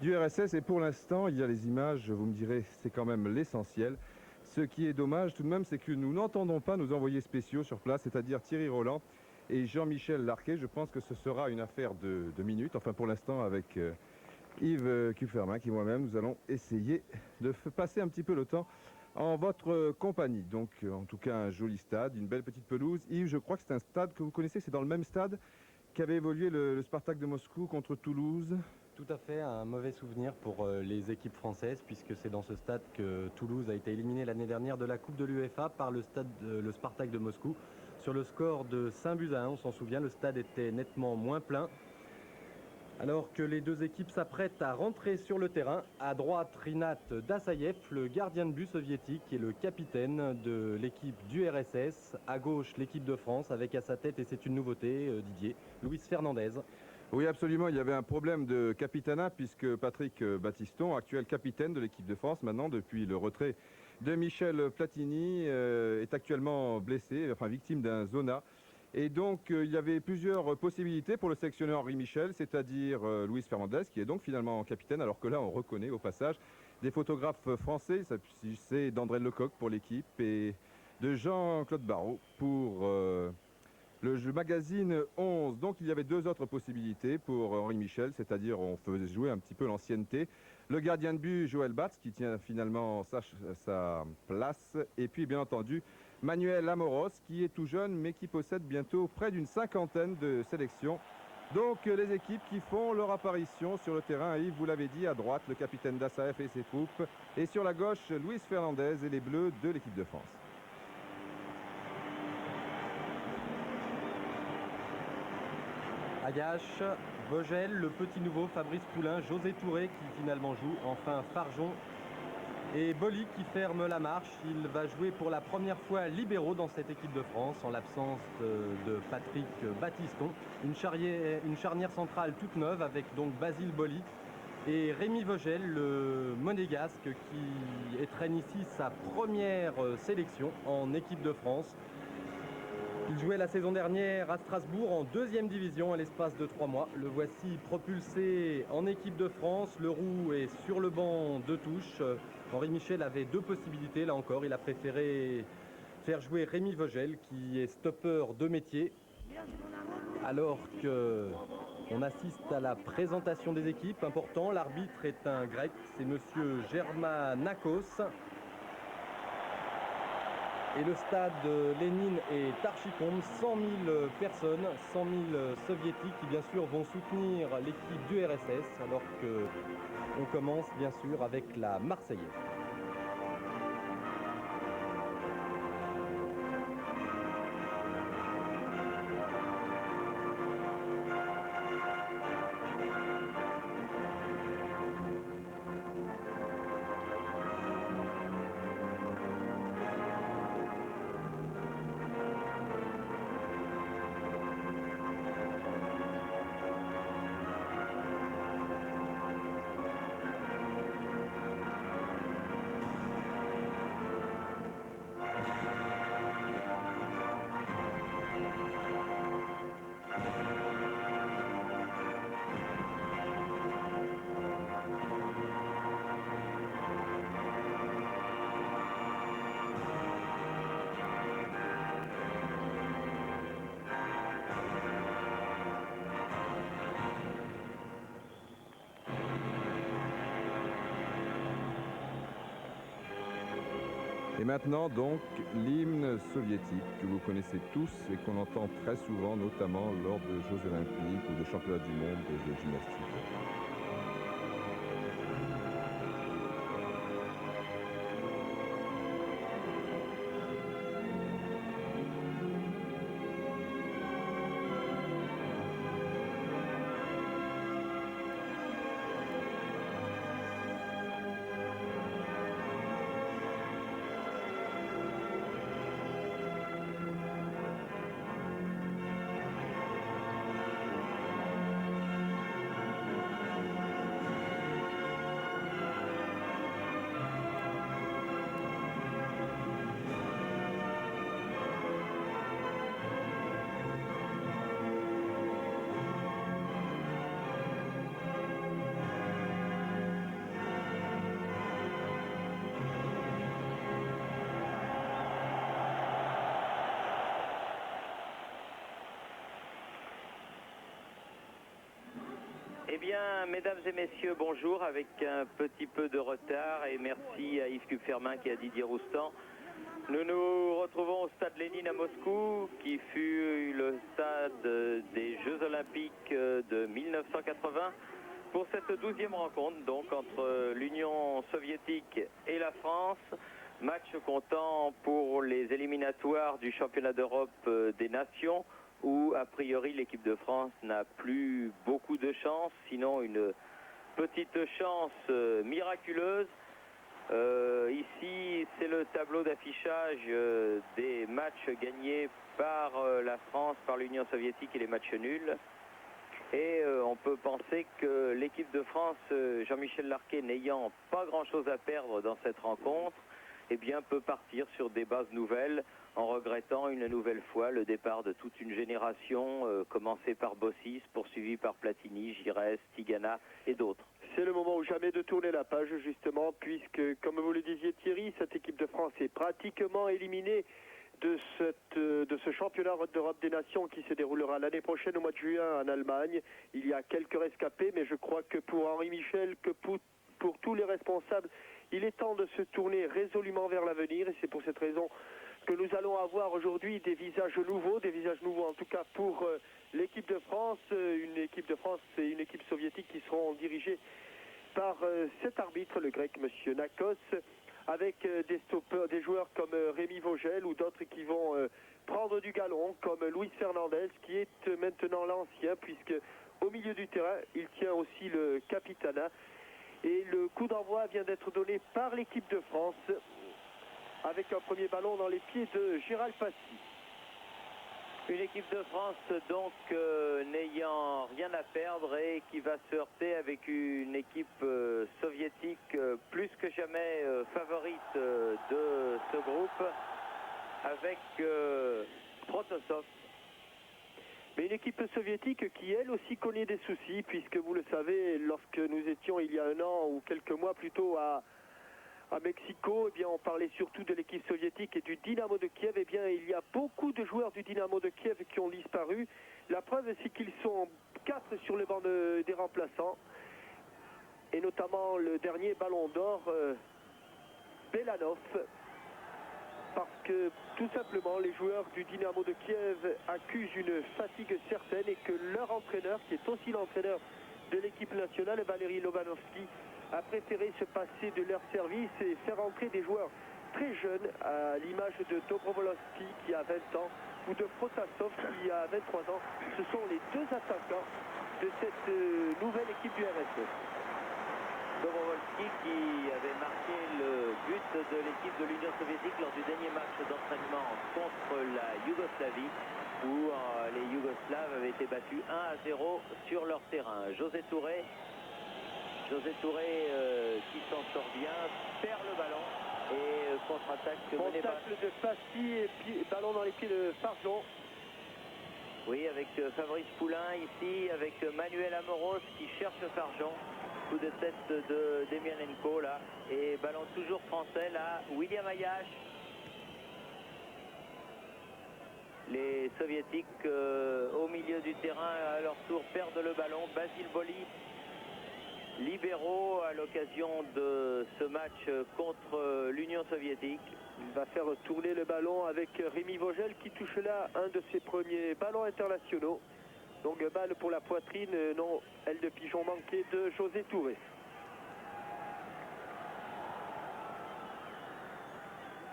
du RSS. Et pour l'instant, il y a les images, vous me direz, c'est quand même l'essentiel. Ce qui est dommage tout de même, c'est que nous n'entendons pas nos envoyés spéciaux sur place, c'est-à-dire Thierry Roland et Jean-Michel Larquet. Je pense que ce sera une affaire de minutes, enfin pour l'instant avec Yves Kufferman qui moi-même, nous allons essayer de passer un petit peu le temps en votre compagnie. Donc en tout cas un joli stade, une belle petite pelouse. Yves, je crois que c'est un stade que vous connaissez, c'est dans le même stade qu'avait évolué le Spartak de Moscou contre Toulouse. Tout à fait, un mauvais souvenir pour les équipes françaises, puisque c'est dans ce stade que Toulouse a été éliminé l'année dernière de la Coupe de l'UEFA par le Spartak de Moscou. Sur le score de 5-1, on s'en souvient, le stade était nettement moins plein. Alors que les deux équipes s'apprêtent à rentrer sur le terrain, à droite Rinat Dassayev, le gardien de but soviétique et le capitaine de l'équipe du RSS. À gauche, l'équipe de France avec à sa tête, et c'est une nouveauté, Didier, Luis Fernandez. Oui, absolument. Il y avait un problème de capitana puisque Patrick Battiston, actuel capitaine de l'équipe de France, maintenant depuis le retrait de Michel Platini, est actuellement blessé, enfin victime d'un zona. Et donc, il y avait plusieurs possibilités pour le sélectionneur Henri Michel, c'est-à-dire Luis Fernandez, qui est donc finalement capitaine, alors que là, on reconnaît au passage des photographes français. C'est d'André Lecoq pour l'équipe et de Jean-Claude Barrault pour le jeu magazine 11. Donc il y avait deux autres possibilités pour Henri Michel, c'est-à-dire on faisait jouer un petit peu l'ancienneté. Le gardien de but Joël Batz qui tient finalement sa place. Et puis bien entendu Manuel Amoros qui est tout jeune mais qui possède bientôt près d'une cinquantaine de sélections. Donc les équipes qui font leur apparition sur le terrain. Yves, vous l'avez dit, à droite le capitaine Dassaev et ses troupes. Et sur la gauche Luis Fernandez et les Bleus de l'équipe de France. Agache, Vogel, le petit nouveau, Fabrice Poulain, José Touré qui finalement joue, enfin Farjon et Boli qui ferme la marche. Il va jouer pour la première fois libéraux dans cette équipe de France en l'absence de Patrick Battiston. Une charnière centrale toute neuve avec donc Basile Boli et Rémi Vogel, le monégasque qui étrenne ici sa première sélection en équipe de France. Il jouait la saison dernière à Strasbourg en deuxième division à l'espace de 3 mois. Le voici propulsé en équipe de France. Le roux est sur le banc de touche. Henri Michel avait deux possibilités. Là encore, il a préféré faire jouer Rémi Vogel qui est stopper de métier. Alors qu'on assiste à la présentation des équipes, important, l'arbitre est un grec, c'est monsieur Germanakos. Et le stade Lénine est archi-comble, 100 000 personnes, 100 000 soviétiques qui bien sûr vont soutenir l'équipe du RSS alors qu'on commence bien sûr avec la Marseillaise. Et maintenant donc l'hymne soviétique que vous connaissez tous et qu'on entend très souvent, notamment lors de Jeux olympiques ou de championnats du monde de gymnastique. Eh bien, mesdames et messieurs, bonjour, avec un petit peu de retard et merci à Yves Kupferman qui a Didier Roustan. Nous nous retrouvons au stade Lénine à Moscou, qui fut le stade des Jeux Olympiques de 1980, pour cette 12e rencontre, donc entre l'Union soviétique et la France. Match comptant pour les éliminatoires du championnat d'Europe des nations, où a priori l'équipe de France n'a plus beaucoup de chance, sinon une petite chance miraculeuse. Ici, c'est le tableau d'affichage des matchs gagnés par la France, par l'Union soviétique et les matchs nuls. Et on peut penser que l'équipe de France, Jean-Michel Larquet, n'ayant pas grand-chose à perdre dans cette rencontre, eh bien, peut partir sur des bases nouvelles en regrettant une nouvelle fois le départ de toute une génération, commencée par Bossis, poursuivi par Platini, Giresse, Tigana et d'autres. C'est le moment ou jamais de tourner la page, justement, puisque, comme vous le disiez Thierry, cette équipe de France est pratiquement éliminée de ce championnat d'Europe des Nations qui se déroulera l'année prochaine au mois de juin en Allemagne. Il y a quelques rescapés, mais je crois que pour Henri Michel, que pour tous les responsables, il est temps de se tourner résolument vers l'avenir, et c'est pour cette raison que nous allons avoir aujourd'hui des visages nouveaux en tout cas pour l'équipe de France, une équipe de France et une équipe soviétique qui seront dirigées par cet arbitre, le grec monsieur Nakos, avec des stoppeurs, des joueurs comme Rémi Vogel ou d'autres qui vont prendre du galon, comme Luis Fernandez, qui est maintenant l'ancien, puisque au milieu du terrain, il tient aussi le capitanat. Et le coup d'envoi vient d'être donné par l'équipe de France, avec un premier ballon dans les pieds de Gérald Passy. Une équipe de France donc n'ayant rien à perdre et qui va se heurter avec une équipe soviétique plus que jamais favorite de ce groupe, avec Protosov. Mais une équipe soviétique qui elle aussi connaît des soucis, puisque vous le savez, lorsque nous étions il y a un an ou quelques mois plutôt à Mexico, eh bien, on parlait surtout de l'équipe soviétique et du Dynamo de Kiev. Eh bien, il y a beaucoup de joueurs du Dynamo de Kiev qui ont disparu. La preuve, c'est qu'ils sont 4 sur le banc des remplaçants. Et notamment le dernier ballon d'or, Belanov. Parce que, tout simplement, les joueurs du Dynamo de Kiev accusent une fatigue certaine et que leur entraîneur, qui est aussi l'entraîneur de l'équipe nationale, Valéry Lobanovski, a préféré se passer de leur service et faire entrer des joueurs très jeunes, à l'image de Dobrovolski qui a 20 ans ou de Protasov qui a 23 ans. Ce sont les deux attaquants de cette nouvelle équipe du RSS. Dobrovolski qui avait marqué le but de l'équipe de l'Union soviétique lors du dernier match d'entraînement contre la Yougoslavie, où les Yougoslaves avaient été battus 1-0 sur leur terrain. José Touré qui s'en sort bien, perd le ballon et contre-attaque menée par... Tacle de Passy et ballon dans les pieds de Farjon. Oui, avec Fabrice Poulain ici, avec Manuel Amoros qui cherche Farjon. Coup de tête de Demianenko là, et ballon toujours français là, William Ayash. Les soviétiques au milieu du terrain à leur tour perdent le ballon. Basile Boli, libéraux à l'occasion de ce match contre l'Union soviétique. Il va faire tourner le ballon avec Rémi Vogel qui touche là un de ses premiers ballons internationaux. Donc balle pour la poitrine, non, aile de pigeon manquée de José Touré.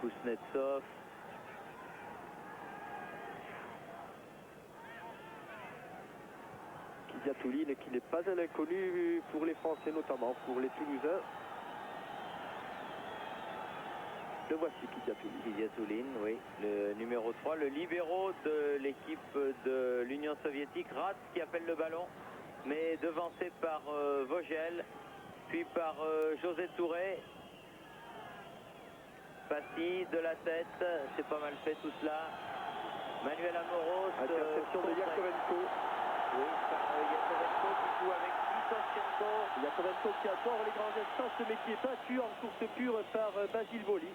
Kuznetsov. Kidiatouline qui n'est pas un inconnu pour les Français, notamment pour les Toulousains. Le voici, Kidiatouline, oui, le numéro 3, le libéraux de l'équipe de l'Union soviétique. Ratz qui appelle le ballon, mais devancé par Vogel, puis par José Touré. Passy de la tête, c'est pas mal fait tout cela. Manuel Amoros. Interception de Yakovenko. Oui, par Yakovenko qui joue avec Isoshenko. Yakovenko qui adore les grands espaces, mais qui est battu en course pure par Basile Boli,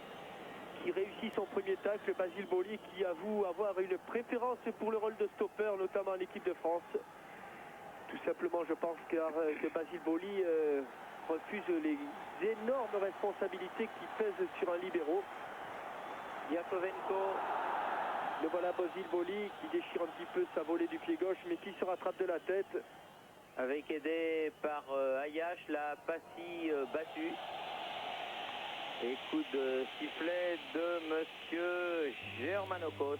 qui réussit son premier tacle. Basile Boli qui avoue avoir une préférence pour le rôle de stopper, notamment en équipe de France. Tout simplement, je pense que Basile Boli refuse les énormes responsabilités qui pèsent sur un libéro. Yakovenko. Le voilà Basile Boli qui déchire un petit peu sa volée du pied gauche, mais qui se rattrape de la tête. Avec aidé par Ayash, la Passy battue. Et coup de sifflet de monsieur Germanokos.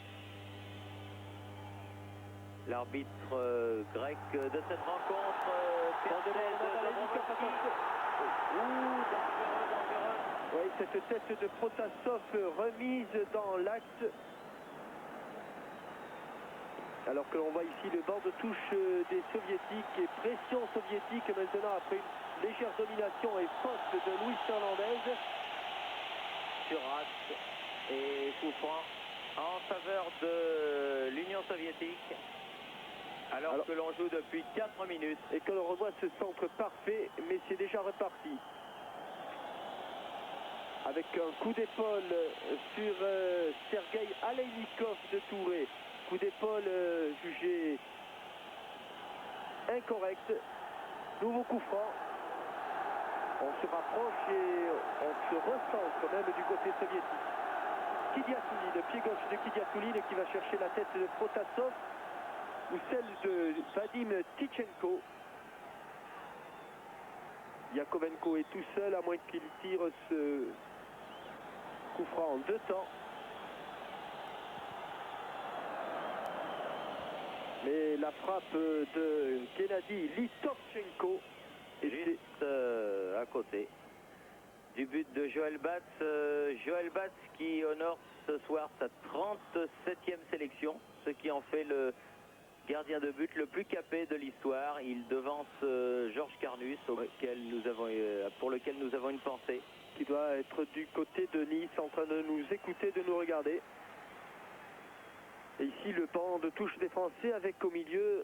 L'arbitre grec de cette rencontre, Oui, cette tête de Protasov remise dans l'axe. Alors que l'on voit ici le banc de touche des soviétiques et pression soviétique maintenant après une légère domination et faute de Luis Fernandez. sur Ratz et coup franc en faveur de l'Union soviétique. Alors que l'on joue depuis 4 minutes. Et que l'on revoit ce centre parfait, mais c'est déjà reparti. Avec un coup d'épaule sur Sergei Aleinikov de Touré. Coup d'épaule jugé incorrect. Nouveau coup franc. On se rapproche et on se recentre même du côté soviétique. Kidiatouline, le pied gauche de Kidiatouline qui va chercher la tête de Protasov ou celle de Vadim Tichenko. Yakovenko est tout seul à moins qu'il tire ce coup franc en 2 temps. Mais la frappe de Gennady Litovchenko est Juste à côté du but de Joël Batz. Joël Batz qui honore ce soir sa 37e sélection, ce qui en fait le gardien de but le plus capé de l'histoire. Il devance Georges Carnus, pour lequel nous avons une pensée. Qui doit être du côté de Nice, en train de nous écouter, de nous regarder. Et ici, le banc de touche des Français avec au milieu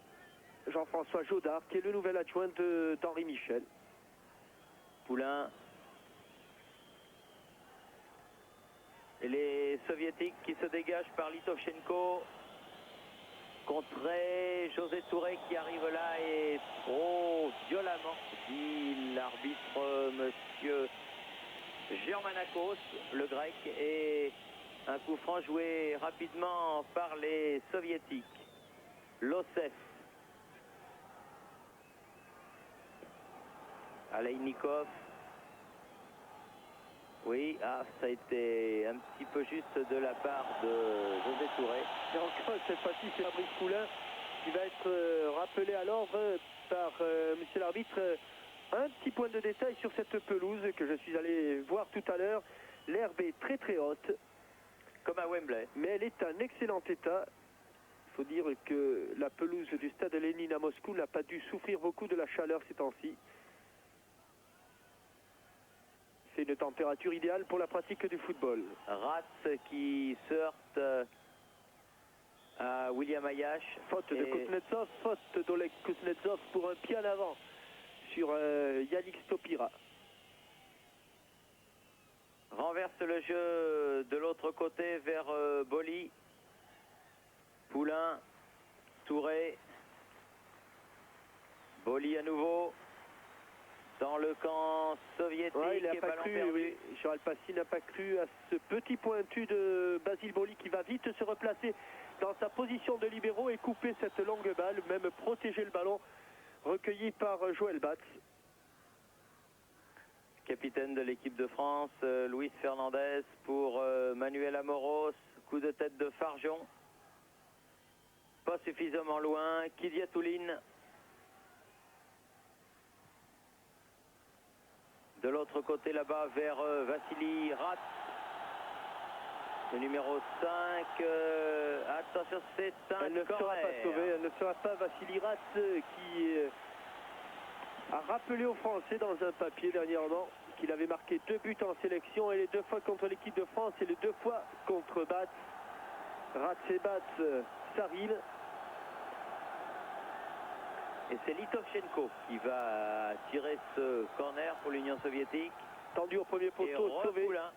Jean-François Jodard, qui est le nouvel adjoint d'Henri Michel. Poulain. Et les Soviétiques qui se dégagent par Litovchenko. Contré, José Touré qui arrive là et trop violemment, dit l'arbitre monsieur Germanakos, le grec, et un coup franc joué rapidement par les Soviétiques. Lossev. Aleinikov. Oui, ça a été un petit peu juste de la part de José Touré. Et encore cette fois-ci, c'est Fabrice Poulain qui va être rappelé à l'ordre par monsieur l'arbitre. Un petit point de détail sur cette pelouse que je suis allé voir tout à l'heure. L'herbe est très très haute. Comme à Wembley. Mais elle est en excellent état. Il faut dire que la pelouse du stade Lénine à Moscou n'a pas dû souffrir beaucoup de la chaleur ces temps-ci. C'est une température idéale pour la pratique du football. Ratz qui se heurte à William Ayash. Faute de Kuznetsov, faute d'Oleg Kuznetsov pour un pied en avant sur Yannick Stopira. Renverse le jeu de l'autre côté vers Boli. Poulain, Touré. Boli à nouveau. Dans le camp soviétique, ouais, il n'a pas ballon cru, perdu. oui. Charles Passy n'a pas cru à ce petit pointu de Basile Boli qui va vite se replacer dans sa position de libéraux et couper cette longue balle, même protéger le ballon, recueilli par Joël Batz. Capitaine de l'équipe de France, Luis Fernandez pour Manuel Amoros. Coup de tête de Farjon. Pas suffisamment loin. Kidiatouline. De l'autre côté là-bas vers Vassili Ratz. Le numéro 5. Attention, c'est un Elle ne sera corner. pas sauvée, elle ne sera pas Vassili Ratz qui a rappelé aux Français dans un papier dernièrement qu'il avait marqué 2 buts en sélection et les 2 fois contre l'équipe de France et les 2 fois contre Batz. Ratz et Batz s'arrivent. Et c'est Litovchenko qui va tirer ce corner pour l'Union soviétique. Tendu au premier Et poteau, sauvé. Poulain,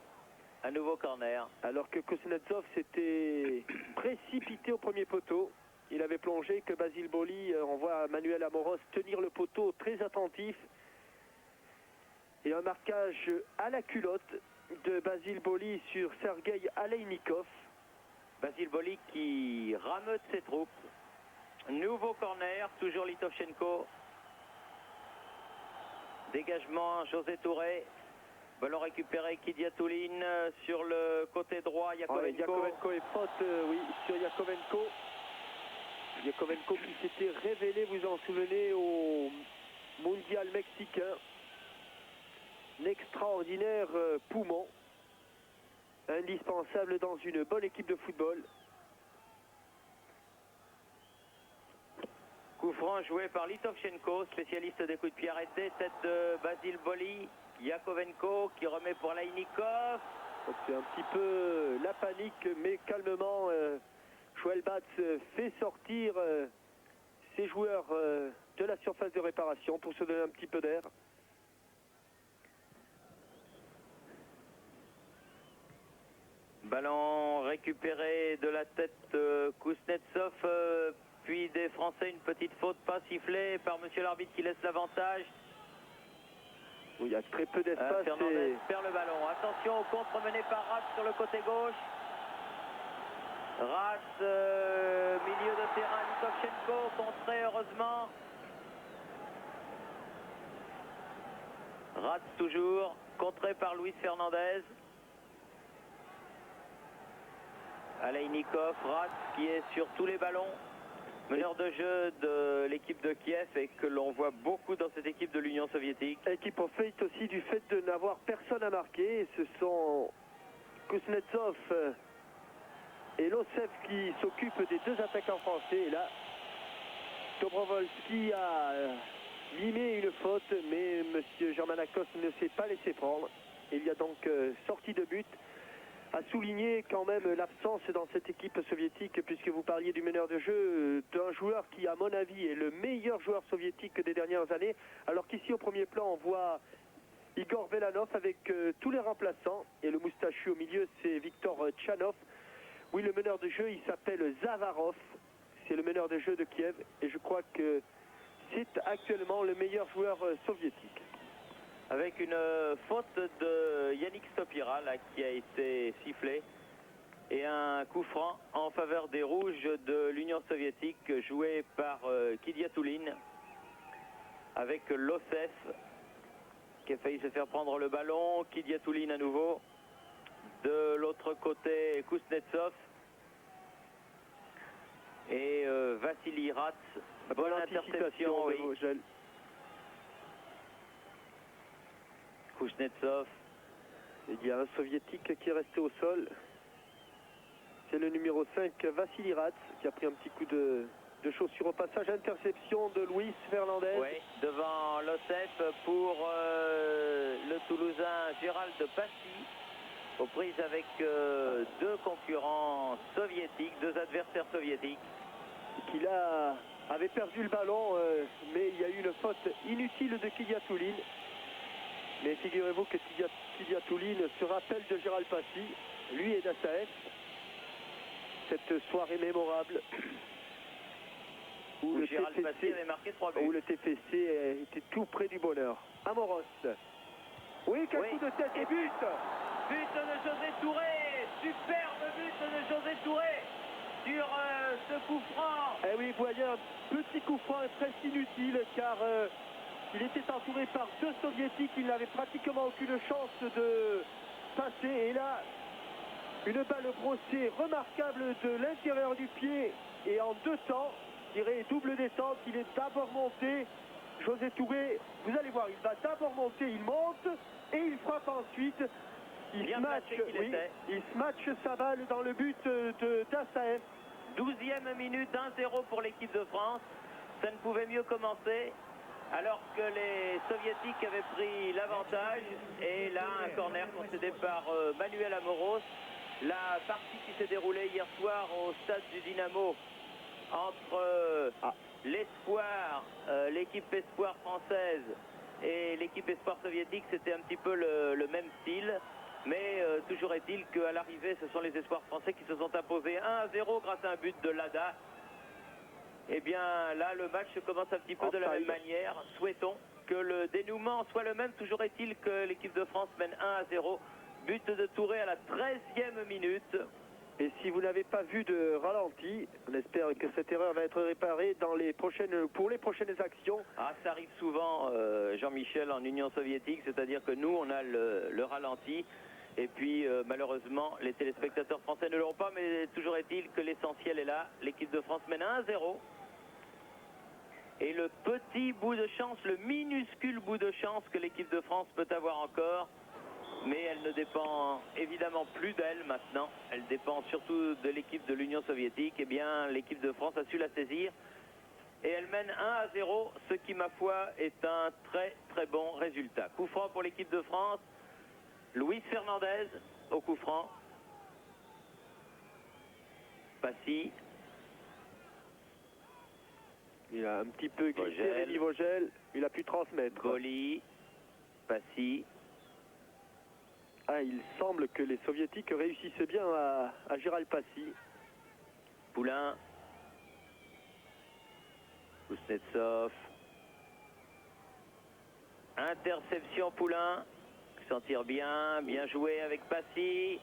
un nouveau corner. Alors que Kuznetsov s'était précipité au premier poteau. il avait plongé, que Basile Boli, on voit Manuel Amoros tenir le poteau très attentif. Et un marquage à la culotte de Basile Boli sur Sergei Aleinikov. Basile Boli qui rameute ses troupes. Nouveau corner, toujours Litovchenko. Dégagement, José Touré. Ballon récupéré, Kidiatouline sur le côté droit, Yakovenko. Yakovenko est faute, oui, sur Yakovenko. Yakovenko qui s'était révélé, vous en souvenez, au mondial mexicain. Un extraordinaire poumon. Indispensable dans une bonne équipe de football. Coup franc joué par Litovchenko, spécialiste des coups de pied arrêtés. Tête de Basile Boli. Yakovenko qui remet pour Aleinikov. C'est un petit peu la panique, mais calmement, Joël Batz fait sortir ses joueurs de la surface de réparation pour se donner un petit peu d'air. Ballon récupéré de la tête de Kuznetsov, puis des Français, une petite faute pas sifflée par monsieur l'arbitre qui laisse l'avantage. Oui, il y a très peu d'espace. Fernandez perd le ballon. Attention au contre mené par Ratz sur le côté gauche. Ratz, milieu de terrain, Litovchenko, contré heureusement. Ratz toujours, contré par Luis Fernandez. Aleinikov, Ratz qui est sur tous les ballons. Meneur de jeu de l'équipe de Kiev et que l'on voit beaucoup dans cette équipe de l'Union soviétique. Et qui profite aussi du fait de n'avoir personne à marquer. Ce sont Kuznetsov et Losev qui s'occupent des deux attaquants français. Et là, Dobrovolski a mimé une faute, mais M. Germanakos ne s'est pas laissé prendre. Il y a donc sortie de but. À souligner quand même l'absence dans cette équipe soviétique, puisque vous parliez du meneur de jeu, d'un joueur qui, à mon avis, est le meilleur joueur soviétique des dernières années, alors qu'ici, au premier plan, on voit Igor Velanov avec tous les remplaçants, et le moustachu au milieu, c'est Viktor Tchanov. Oui, le meneur de jeu, il s'appelle Zavarov, c'est le meneur de jeu de Kiev, et je crois que c'est actuellement le meilleur joueur soviétique. Avec une faute de Yannick Stopira là, qui a été sifflée et un coup franc en faveur des Rouges de l'Union soviétique joué par Kidiatouline avec Losev qui a failli se faire prendre le ballon. Kidiatouline à nouveau. De l'autre côté, Kuznetsov et Vassili Ratz. Bonne interception, oui. Kuznetsov. Il y a un soviétique qui est resté au sol. C'est le numéro 5, Vassili Ratz, qui a pris un petit coup de chaussure au passage. Interception de Luis Fernandez. Oui, devant Losev pour le Toulousain Gérald Passy, aux prises avec deux concurrents soviétiques, deux adversaires soviétiques. Qui là avait perdu le ballon, mais il y a eu une faute inutile de Kidiatouline. Mais figurez-vous que Kidiatouline se rappelle de Gérald Passy, lui et d'Assaef. Cette soirée mémorable où le Gérald Passy avait marqué 3 buts. Où le TFC était tout près du bonheur. Amoros. Oui, quel coup de tête et but. But de José Touré. Superbe but de José Touré sur ce coup franc. Eh oui, vous voyez un petit coup franc presque inutile car il était entouré par deux soviétiques. Il n'avait pratiquement aucune chance de passer. Et là, une balle brossée remarquable de l'intérieur du pied et en deux temps, je dirais double descente. Il est d'abord monté. José Touré, vous allez voir, il va d'abord monter, il monte et il frappe ensuite. Il smatch sa balle dans le but d'Assaef. 12e minute, 1-0 pour l'équipe de France. Ça ne pouvait mieux commencer alors que les Soviétiques avaient pris l'avantage. Et là, un corner concédé par Manuel Amoros. La partie qui s'est déroulée hier soir au stade du Dynamo entre l'espoir, l'équipe espoir française et l'équipe espoir soviétique, c'était un petit peu le même style. Mais toujours est-il qu'à l'arrivée, ce sont les espoirs français qui se sont imposés 1-0 grâce à un but de Lada. Eh bien, là, le match commence un petit peu de la même manière. Souhaitons que le dénouement soit le même. Toujours est-il que l'équipe de France mène 1-0. But de Touré à la 13e minute. Et si vous n'avez pas vu de ralenti, on espère que cette erreur va être réparée pour les prochaines actions. Ah, ça arrive souvent, Jean-Michel, en Union soviétique, c'est-à-dire que nous, on a le ralenti. Et puis, malheureusement, les téléspectateurs français ne l'auront pas, mais toujours est-il que l'essentiel est là. L'équipe de France mène 1-0. Et le petit bout de chance, le minuscule bout de chance que l'équipe de France peut avoir encore, mais elle ne dépend évidemment plus d'elle maintenant. Elle dépend surtout de l'équipe de l'Union soviétique. Eh bien, l'équipe de France a su la saisir. Et elle mène 1-0, ce qui, ma foi, est un très très bon résultat. Coup franc pour l'équipe de France. Luis Fernandez au coup franc. Passy. Il a un petit peu glissé, Vogel. Rémi Vogel. Il a pu transmettre. Boli. Passy. Ah, il semble que les soviétiques réussissent bien à gérer le Passy. Poulain. Kuznetsov. Interception Poulain. S'en tire bien. Bien joué avec Passy.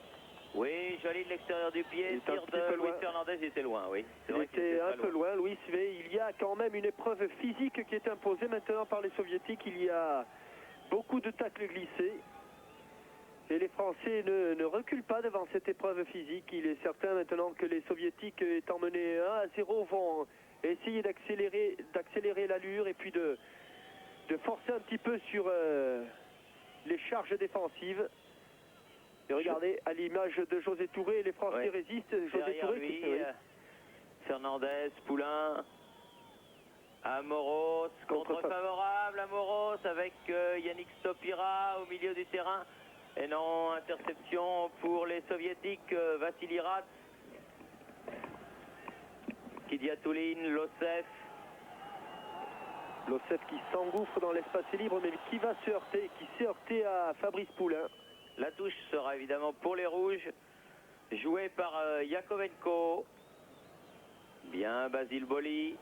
Oui, joli de l'extérieur du pied. Tir de Luis Fernandez, il était loin, oui. Il était un peu loin, Louis. Il y a quand même une épreuve physique qui est imposée maintenant par les soviétiques. Il y a beaucoup de tacles glissés. Et les Français ne reculent pas devant cette épreuve physique. Il est certain maintenant que les Soviétiques, étant menés 1-0, vont essayer d'accélérer l'allure et puis de forcer un petit peu sur les charges défensives. Et regardez, à l'image de José Touré, les Français résistent. José Touré lui, Fernandez, Poulain, Amoros, contre favorable, Amoros avec Yannick Stopira au milieu du terrain. Et non, interception pour les Soviétiques, Vassili Rats, Kidiatoulin, Losseff. Losseff qui s'engouffre dans l'espace libre, mais qui va se heurter, qui s'est heurté à Fabrice Poulain. La touche sera évidemment pour les Rouges, jouée par Yakovenko. Bien, Basile Boli.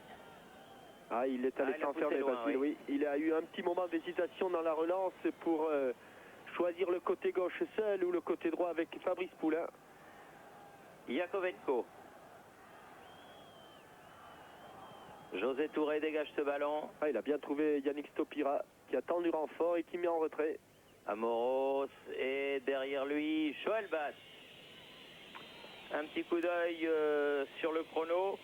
Ah, il est allé s'enfermer, Basile, oui. Il a eu un petit moment d'hésitation dans la relance pour choisir le côté gauche seul ou le côté droit avec Fabrice Poulain. Yakovenko. José Touré dégage ce ballon. Ah, il a bien trouvé Yannick Stopira qui a tendu renfort et qui met en retrait. Amoros et derrière lui Joël Bas. Un petit coup d'œil sur le chrono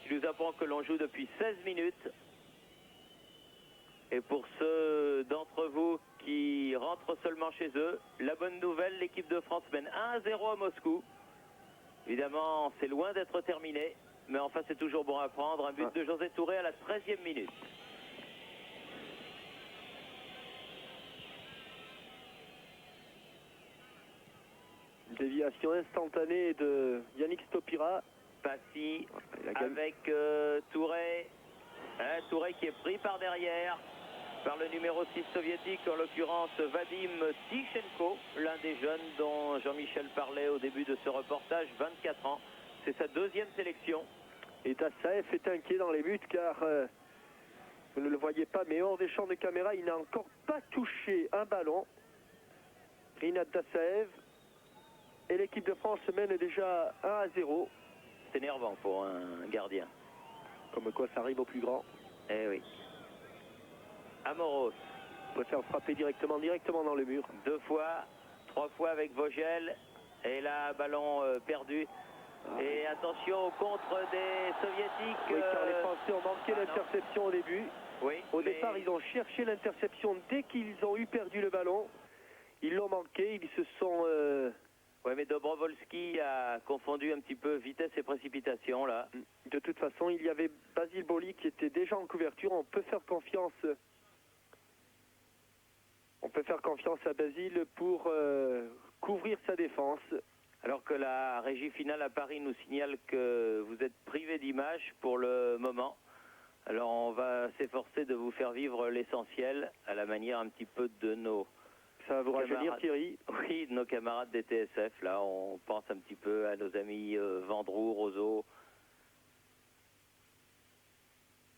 qui nous apprend que l'on joue depuis 16 minutes. Et pour ceux d'entre vous qui rentrent seulement chez eux, la bonne nouvelle, l'équipe de France mène 1-0 à Moscou. Évidemment, c'est loin d'être terminé, mais enfin c'est toujours bon à prendre. Un but de José Touré à la 13e minute. Déviation instantanée de Yannick Stopira. Passy avec Touré. Touré qui est pris par derrière par le numéro 6 soviétique, en l'occurrence Vadim Tichenko, l'un des jeunes dont Jean-Michel parlait au début de ce reportage, 24 ans. C'est sa deuxième sélection. Et Tassaev est inquiet dans les buts car vous ne le voyez pas, mais hors des champs de caméra, il n'a encore pas touché un ballon. Rinat Tassaev. Et l'équipe de France mène déjà 1-0. C'est énervant pour un gardien. Comme quoi ça arrive au plus grand. Eh oui. Amoros. Préfère frapper directement dans le mur. 2 fois, 3 fois avec Vogel. Et là, ballon perdu. Et attention au contre des Soviétiques. Oui, car les Français ont manqué l'interception au début. Oui, au départ, ils ont cherché l'interception dès qu'ils ont eu perdu le ballon. Ils l'ont manqué, ils se sont... Oui, mais Dobrovolski a confondu un petit peu vitesse et précipitation, là. De toute façon, il y avait Basile Boli qui était déjà en couverture. On peut faire confiance à Basile pour couvrir sa défense. Alors que la régie finale à Paris nous signale que vous êtes privé d'image pour le moment. Alors on va s'efforcer de vous faire vivre l'essentiel à la manière un petit peu de nos... Ça va vous rajeunir, Thierry? Oui, de nos camarades des TSF. Là, on pense un petit peu à nos amis Vendroux, Roseau.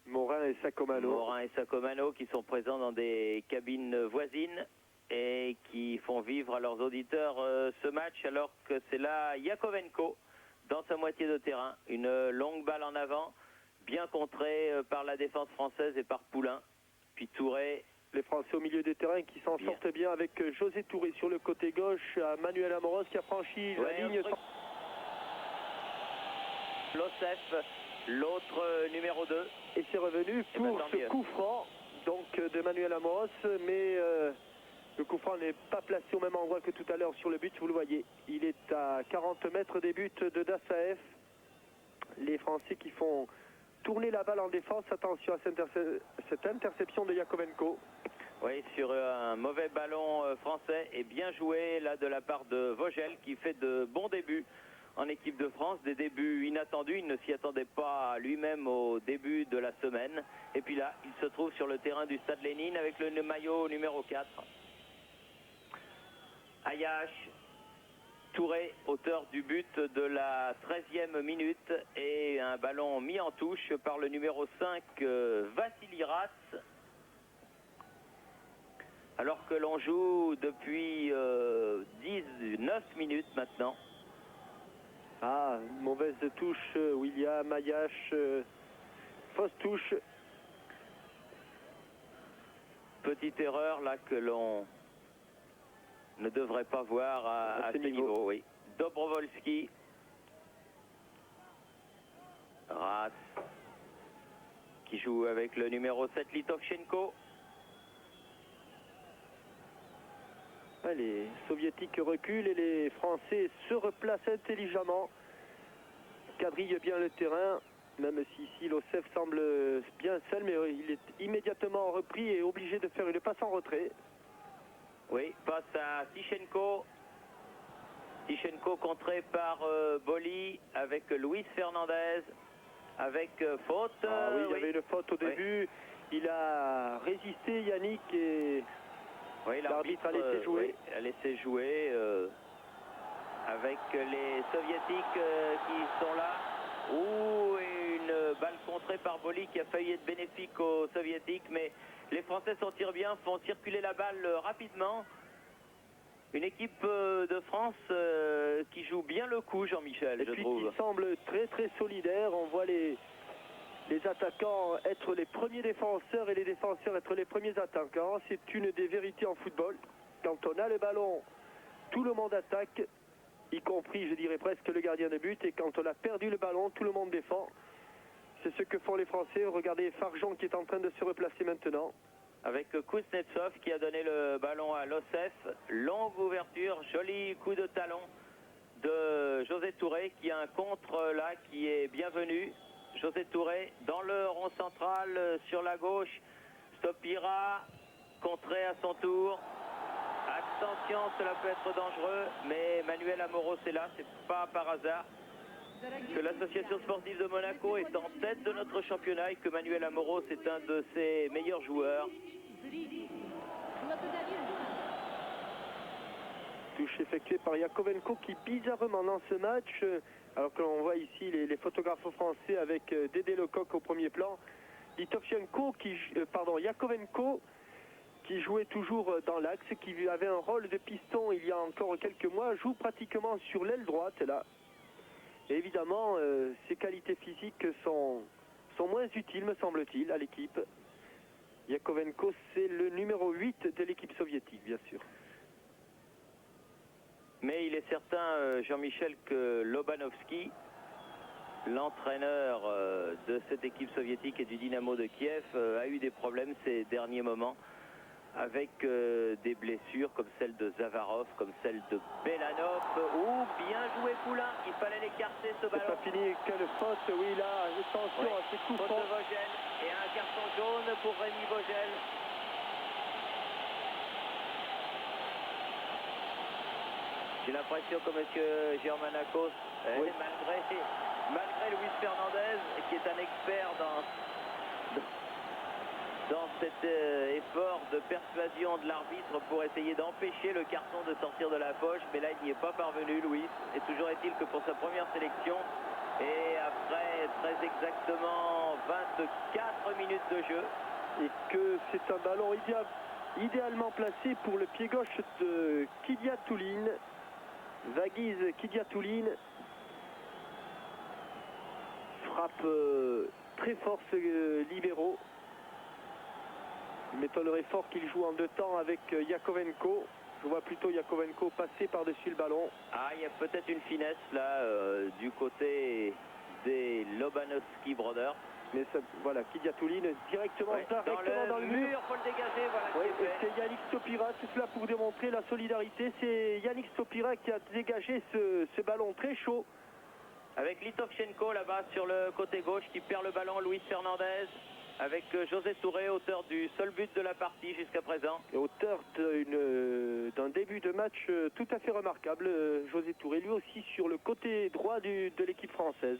Morin et Sacomano. Morin et Sacomano qui sont présents dans des cabines voisines et qui font vivre à leurs auditeurs ce match, alors que c'est là Yakovenko dans sa moitié de terrain. Une longue balle en avant, bien contrée par la défense française et par Poulain. Puis Touré. Les Français au milieu des terrains qui s'en sortent bien avec José Touré sur le côté gauche, à Manuel Amoros qui a franchi la ligne. Losef, l'autre numéro 2. Et c'est revenu pour ce coup franc donc, de Manuel Amoros, mais le coup franc n'est pas placé au même endroit que tout à l'heure sur le but, vous le voyez. Il est à 40 mètres des buts de Dassaef. Les Français qui font tourner la balle en défense, attention à cette interception de Yakovenko. Oui, sur un mauvais ballon français, et bien joué là de la part de Vogel qui fait de bons débuts en équipe de France, des débuts inattendus. Il ne s'y attendait pas lui-même au début de la semaine. Et puis là, il se trouve sur le terrain du Stade Lénine avec le maillot numéro 4. Ayache, Touré, auteur du but de la 13e minute, et un ballon mis en touche par le numéro 5, Vassili Ras. Alors que l'on joue depuis 19 minutes maintenant. Ah, une mauvaise touche, William, Ayache, fausse touche. Petite erreur là que l'on ne devrait pas voir à ce niveau. Oui. Dobrovolski. Ras qui joue avec le numéro 7, Litovchenko. Les Soviétiques reculent et les Français se replacent intelligemment. Quadrillent bien le terrain, même si ici l'Osef semble bien seul, mais il est immédiatement repris et obligé de faire une passe en retrait. Oui, passe à Tichenko. Tichenko contré par Boli avec Luis Fernandez, avec faute. Ah oui, il y avait une faute au début. Il a résisté, Yannick, et oui, l'arbitre a laissé jouer. Oui, a laissé jouer avec les Soviétiques qui sont là. Une balle contrée par Boli qui a failli être bénéfique aux Soviétiques, mais les Français s'en tirent bien, font circuler la balle rapidement. Une équipe de France qui joue bien le coup, Jean-Michel, je trouve. Et puis qui semble très très solidaire. On voit les attaquants être les premiers défenseurs et les défenseurs être les premiers attaquants. C'est une des vérités en football. Quand on a le ballon, tout le monde attaque, y compris, je dirais presque, le gardien de but. Et quand on a perdu le ballon, tout le monde défend. C'est ce que font les Français. Regardez Farjon qui est en train de se replacer maintenant. Avec Kuznetsov qui a donné le ballon à Losef. Longue ouverture, joli coup de talon de José Touré qui a un contre là qui est bienvenu. José Touré dans le rond central sur la gauche. Stopira, contré à son tour. Attention, cela peut être dangereux, mais Manuel Amoros est là, c'est pas par hasard que l'association sportive de Monaco est en tête de notre championnat et que Manuel Amoros est un de ses meilleurs joueurs. Touche effectuée par Yakovenko qui bizarrement dans ce match, alors que l'on voit ici les photographes français avec Dédé Lecoq au premier plan, Litovchenko Yakovenko qui jouait toujours dans l'axe, qui avait un rôle de piston il y a encore quelques mois, joue pratiquement sur l'aile droite là. Et évidemment, ses qualités physiques sont moins utiles, me semble-t-il, à l'équipe. Yakovenko, c'est le numéro 8 de l'équipe soviétique, bien sûr. Mais il est certain, Jean-Michel, que Lobanovski, l'entraîneur de cette équipe soviétique et du Dynamo de Kiev, a eu des problèmes ces derniers moments avec des blessures comme celle de Zavarov, comme celle de Belanov. Bien joué Poulain, il fallait l'écarter ce ballon. C'est pas fini, quelle faute, oui là, attention à ces coups faute francs. de Vogel et un carton jaune pour Rémi Vogel. J'ai l'impression que M. Germanakos, oui. malgré Luis Fernandez, qui est un expert dans cet effort de persuasion de l'arbitre pour essayer d'empêcher le carton de sortir de la poche, mais là il n'y est pas parvenu, Luis. Et toujours est-il que pour sa première sélection, Et après très exactement 24 minutes de jeu. Et que c'est un ballon idéalement placé pour le pied gauche de Kidiatouline. Vaguiz Kidiatouline. Frappe très fort ce libéro. Il m'étonnerait fort qu'il joue en 2 temps avec Yakovenko. Je vois plutôt Yakovenko passer par-dessus le ballon. Ah, il y a peut-être une finesse là du côté des Lobanovski Brothers. Mais ça, voilà, Kidiatouline directement, Ouais, dans le mur, faut le dégager. Voilà, Oui, c'est fait. c'est Yannick Stopira, tout cela pour démontrer la solidarité. C'est Yannick Stopira qui a dégagé ce ballon très chaud. Avec Litovchenko là-bas sur le côté gauche qui perd le ballon, Luis Fernandez. Avec José Touré, auteur du seul but de la partie jusqu'à présent. Et auteur d'un début de match tout à fait remarquable. José Touré, lui aussi sur le côté droit de l'équipe française.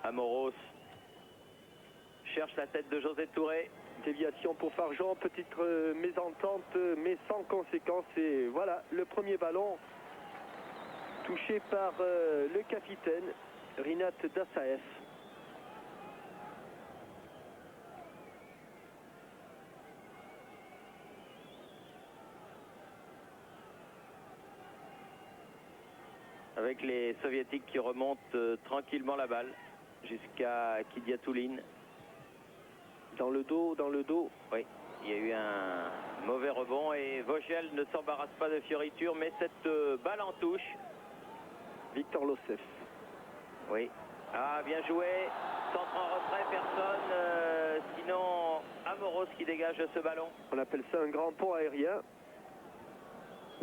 Amoros cherche la tête de José Touré. Déviation pour Farjon, petite mésentente, mais sans conséquence. Et voilà, le premier ballon touché par le capitaine, Rinat Dassaev. Avec les soviétiques qui remontent tranquillement la balle jusqu'à Kidiatouline. Dans le dos. Oui, il y a eu un mauvais rebond et Vogel ne s'embarrasse pas de fioriture, mais cette balle en touche. Victor Losseff. Oui. Ah, bien joué. Centre en retrait, personne. Sinon, Amoros qui dégage ce ballon. On appelle ça un grand pont aérien.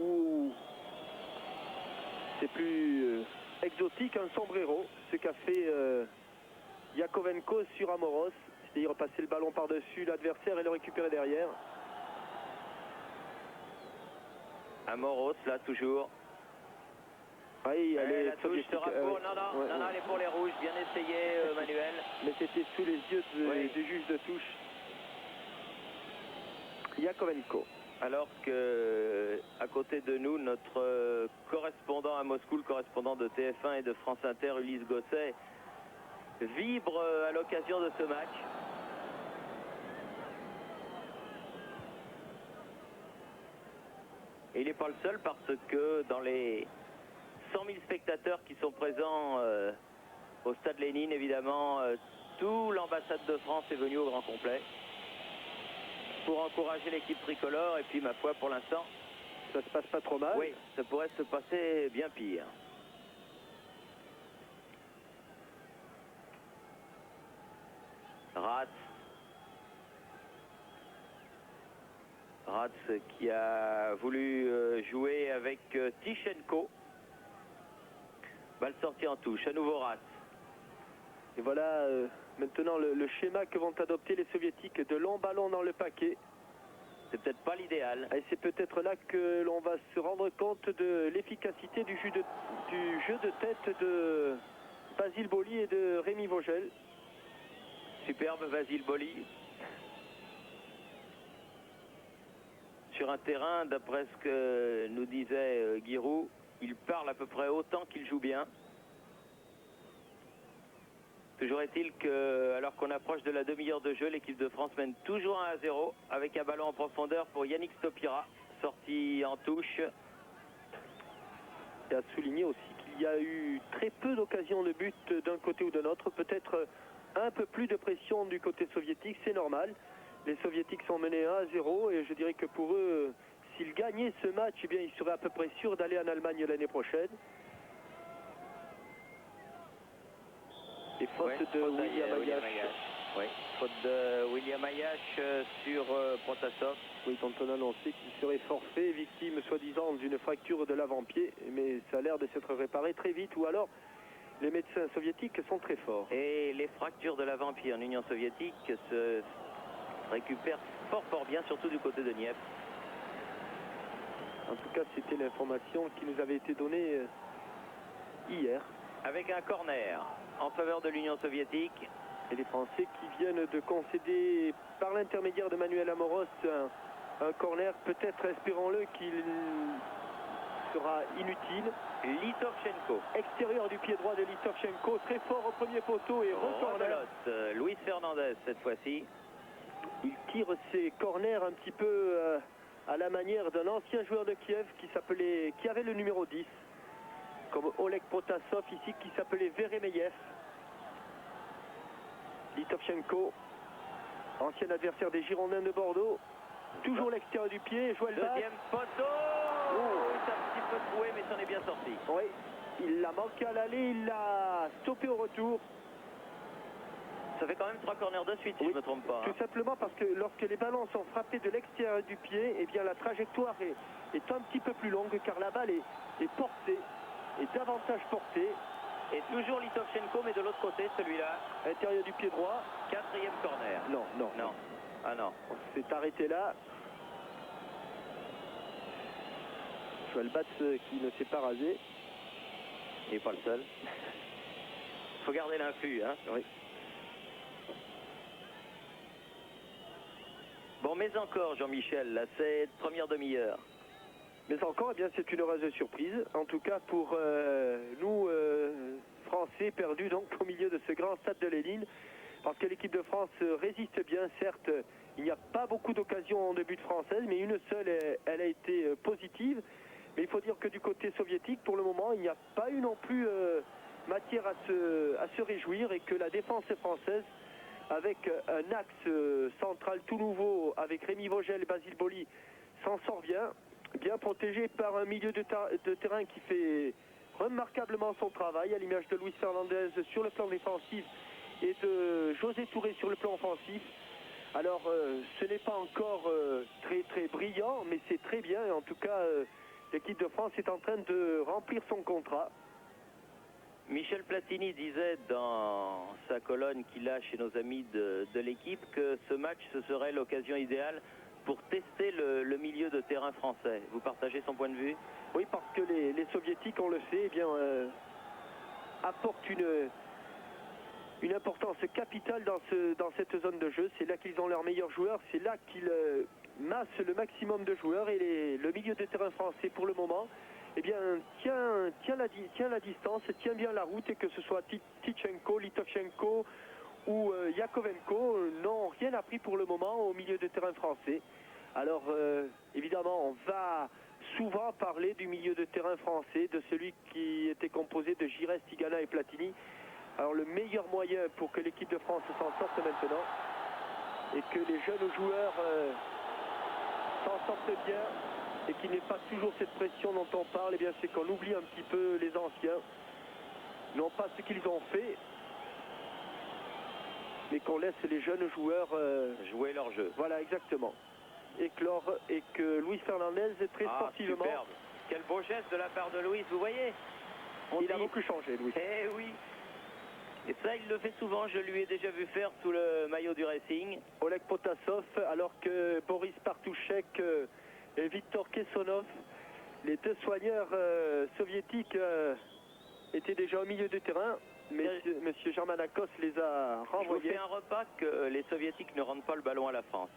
Ou c'est plus exotique, un sombrero. Ce qu'a fait Yakovenko sur Amoros. C'est-à-dire passer le ballon par-dessus l'adversaire et le récupérer derrière. Amoros, là, toujours. Oui, la touche sera pour... Non, elle est pour les rouges. Bien essayé, Manuel. Mais c'était sous les yeux du juge de touche. Yakovenko. Alors que, à côté de nous, notre correspondant à Moscou, le correspondant de TF1 et de France Inter, Ulysse Gosset, vibre à l'occasion de ce match. Et il n'est pas le seul parce que dans les 100 000 spectateurs qui sont présents au stade Lénine, évidemment, tout l'ambassade de France est venu au grand complet pour encourager l'équipe tricolore. Et puis, ma foi, pour l'instant, ça se passe pas trop mal. Oui, ça pourrait se passer bien pire. Ratz qui a voulu jouer avec Tichenko. Balle sortie en touche, à nouveau Ratz. Et voilà maintenant le schéma que vont adopter les soviétiques, de longs ballons dans le paquet. C'est peut-être pas l'idéal. Et c'est peut-être là que l'on va se rendre compte de l'efficacité du jeu de tête de Basile Boli et de Rémi Vogel. Superbe Basile Boli. Sur un terrain, d'après ce que nous disait Giroud, il parle à peu près autant qu'il joue bien. Toujours est-il que, alors qu'on approche de la demi-heure de jeu, l'équipe de France mène toujours 1-0 avec un ballon en profondeur pour Yannick Stopira, sorti en touche. Et à souligner aussi qu'il y a eu très peu d'occasions de but d'un côté ou de l'autre, peut-être un peu plus de pression du côté soviétique, c'est normal. Les soviétiques sont menés 1-0 et je dirais que pour eux, s'ils gagnaient ce match, eh bien, ils seraient à peu près sûrs d'aller en Allemagne l'année prochaine. Et faute de William Ayash. Oui, faute de William Ayash sur Protasov. Oui, quand on annonçait qu'il serait forfait, victime soi-disant d'une fracture de l'avant-pied, mais ça a l'air de s'être réparé très vite, ou alors les médecins soviétiques sont très forts. Et les fractures de l'avant-pied en Union soviétique se récupèrent fort bien, surtout du côté de Dniepr. En tout cas, c'était l'information qui nous avait été donnée hier. Avec un corner en faveur de l'Union soviétique. Et les Français qui viennent de concéder par l'intermédiaire de Manuel Amoros un corner, peut-être, espérons-le, qu'il sera inutile. Litovchenko. Extérieur du pied droit de Litovchenko, très fort au premier poteau et retourne. Luis Fernandez cette fois-ci. Il tire ses corners un petit peu à la manière d'un ancien joueur de Kiev qui avait le numéro 10, comme Oleg Protasov ici, qui s'appelait Veremeyev. Litovchenko, ancien adversaire des Girondins de Bordeaux, toujours l'extérieur du pied, Joël Bach. Deuxième poteau. C'est un petit peu troué, mais c'en est bien sorti. Oui, il l'a manqué à l'aller, il l'a stoppé au retour. Ça fait quand même 3 corners de suite, si je ne me trompe pas. Tout simplement parce que lorsque les ballons sont frappés de l'extérieur du pied, eh bien la trajectoire est un petit peu plus longue car la balle est portée, est davantage portée. Et toujours Litovchenko, mais de l'autre côté, celui-là. Intérieur du pied droit. 4e corner. Non. Ah non. On s'est arrêté là. Joël Batz qui ne s'est pas rasé. Il n'est pas le seul. Faut garder l'influx, hein. Oui. Bon, mais encore, Jean-Michel, là, c'est première demi-heure. Mais encore, eh bien, c'est une heureuse surprise. En tout cas, pour nous, Français, perdus donc au milieu de ce grand stade de Lénine. Parce que l'équipe de France résiste bien. Certes, il n'y a pas beaucoup d'occasions de but françaises, mais une seule, elle a été positive. Mais il faut dire que du côté soviétique, pour le moment, il n'y a pas eu non plus matière à se réjouir et que la défense française, avec un axe central tout nouveau, avec Rémi Vogel et Basile Boli, s'en sort bien protégé par un milieu de terrain qui fait remarquablement son travail, à l'image de Luis Fernandez sur le plan défensif et de José Touré sur le plan offensif. Alors, ce n'est pas encore très brillant, mais c'est très bien. En tout cas, l'équipe de France est en train de remplir son contrat. Michel Platini disait dans sa colonne qu'il a chez nos amis de l'équipe que ce match, ce serait l'occasion idéale pour tester le milieu de terrain français. Vous partagez son point de vue? Oui, parce que les soviétiques, on le sait, eh bien, apportent une importance capitale dans cette zone de jeu. C'est là qu'ils ont leurs meilleurs joueurs, c'est là qu'ils massent le maximum de joueurs et le milieu de terrain français pour le moment, eh bien, tient la distance, tient bien la route, et que ce soit Tichenko, Litovchenko ou Yakovenko n'ont rien appris pour le moment au milieu de terrain français. Alors évidemment, on va souvent parler du milieu de terrain français, de celui qui était composé de Giresse, Tigana et Platini. Alors le meilleur moyen pour que l'équipe de France s'en sorte maintenant et que les jeunes joueurs s'en sortent bien et qu'il n'y ait pas toujours cette pression dont on parle, eh bien c'est qu'on oublie un petit peu les anciens, non pas ce qu'ils ont fait, mais qu'on laisse les jeunes joueurs jouer leur jeu. Voilà, exactement. Éclore, et que Luis Fernandez est très sportivement. Superbe. Quel beau geste de la part de Luis, vous voyez? Il a beaucoup changé, Luis. Eh oui. Et ça, il le fait souvent. Je lui ai déjà vu faire sous le maillot du Racing. Oleg Protasov, alors que Boris Partouchek et Viktor Kesonov, les deux soigneurs soviétiques, étaient déjà au milieu du terrain. Monsieur Germanakos les a renvoyés. Je vous fais un repas que les soviétiques ne rendent pas le ballon à la France.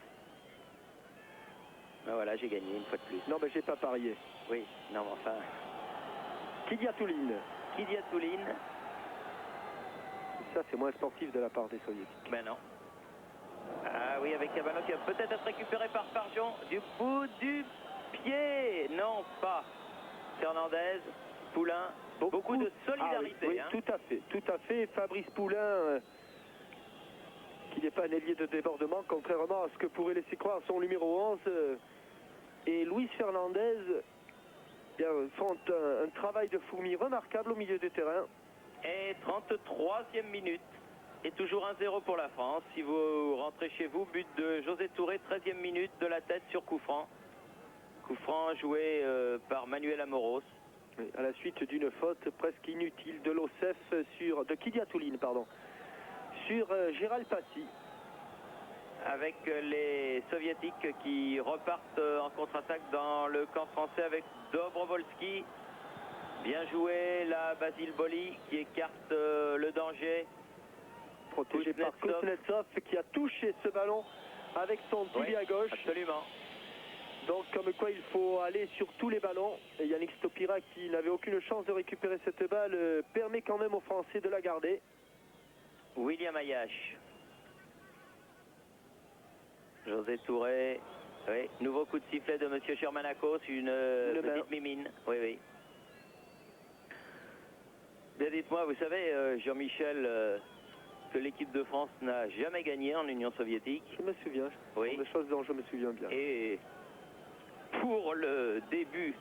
Ben voilà, j'ai gagné une fois de plus. Non, mais j'ai pas parié. Oui, non, mais enfin... Kidiatouline. Kidiatouline. Ça, c'est moins sportif de la part des soviétiques. Ben non. Ah oui, avec un ballon qui va peut-être être récupéré par Farjon du bout du pied. Non, pas. Fernandez, Poulain, beaucoup de solidarité. Oui, hein. Tout à fait. Fabrice Poulain, qui n'est pas un ailier de débordement, contrairement à ce que pourrait laisser croire son numéro 11, et Luis Fernandez font un travail de fourmi remarquable au milieu du terrain. Et 33e minute. Et toujours 1-0 pour la France. Si vous rentrez chez vous, but de José Touré, 13e minute, de la tête sur coup franc. Coup franc joué par Manuel Amoros. Oui, à la suite d'une faute presque inutile de l'Ocef de Kidiatouline, pardon, sur Gérald Passy. Avec les soviétiques qui repartent en contre-attaque dans le camp français avec Dobrovolski. Bien joué, là, Basile Boli qui écarte le danger. Protégé par Kuznetsov qui a touché ce ballon avec son tibia gauche. Absolument. Donc comme quoi il faut aller sur tous les ballons. Et Yannick Stopira, qui n'avait aucune chance de récupérer cette balle, permet quand même aux Français de la garder. William Ayache. José Touré. Oui, nouveau coup de sifflet de Monsieur Germanacos, une petite mimine. Oui, oui. Bien, dites-moi, vous savez, Jean-Michel, que l'équipe de France n'a jamais gagné en Union soviétique. Je me souviens. Oui. Des choses dont je me souviens bien. Et pour le début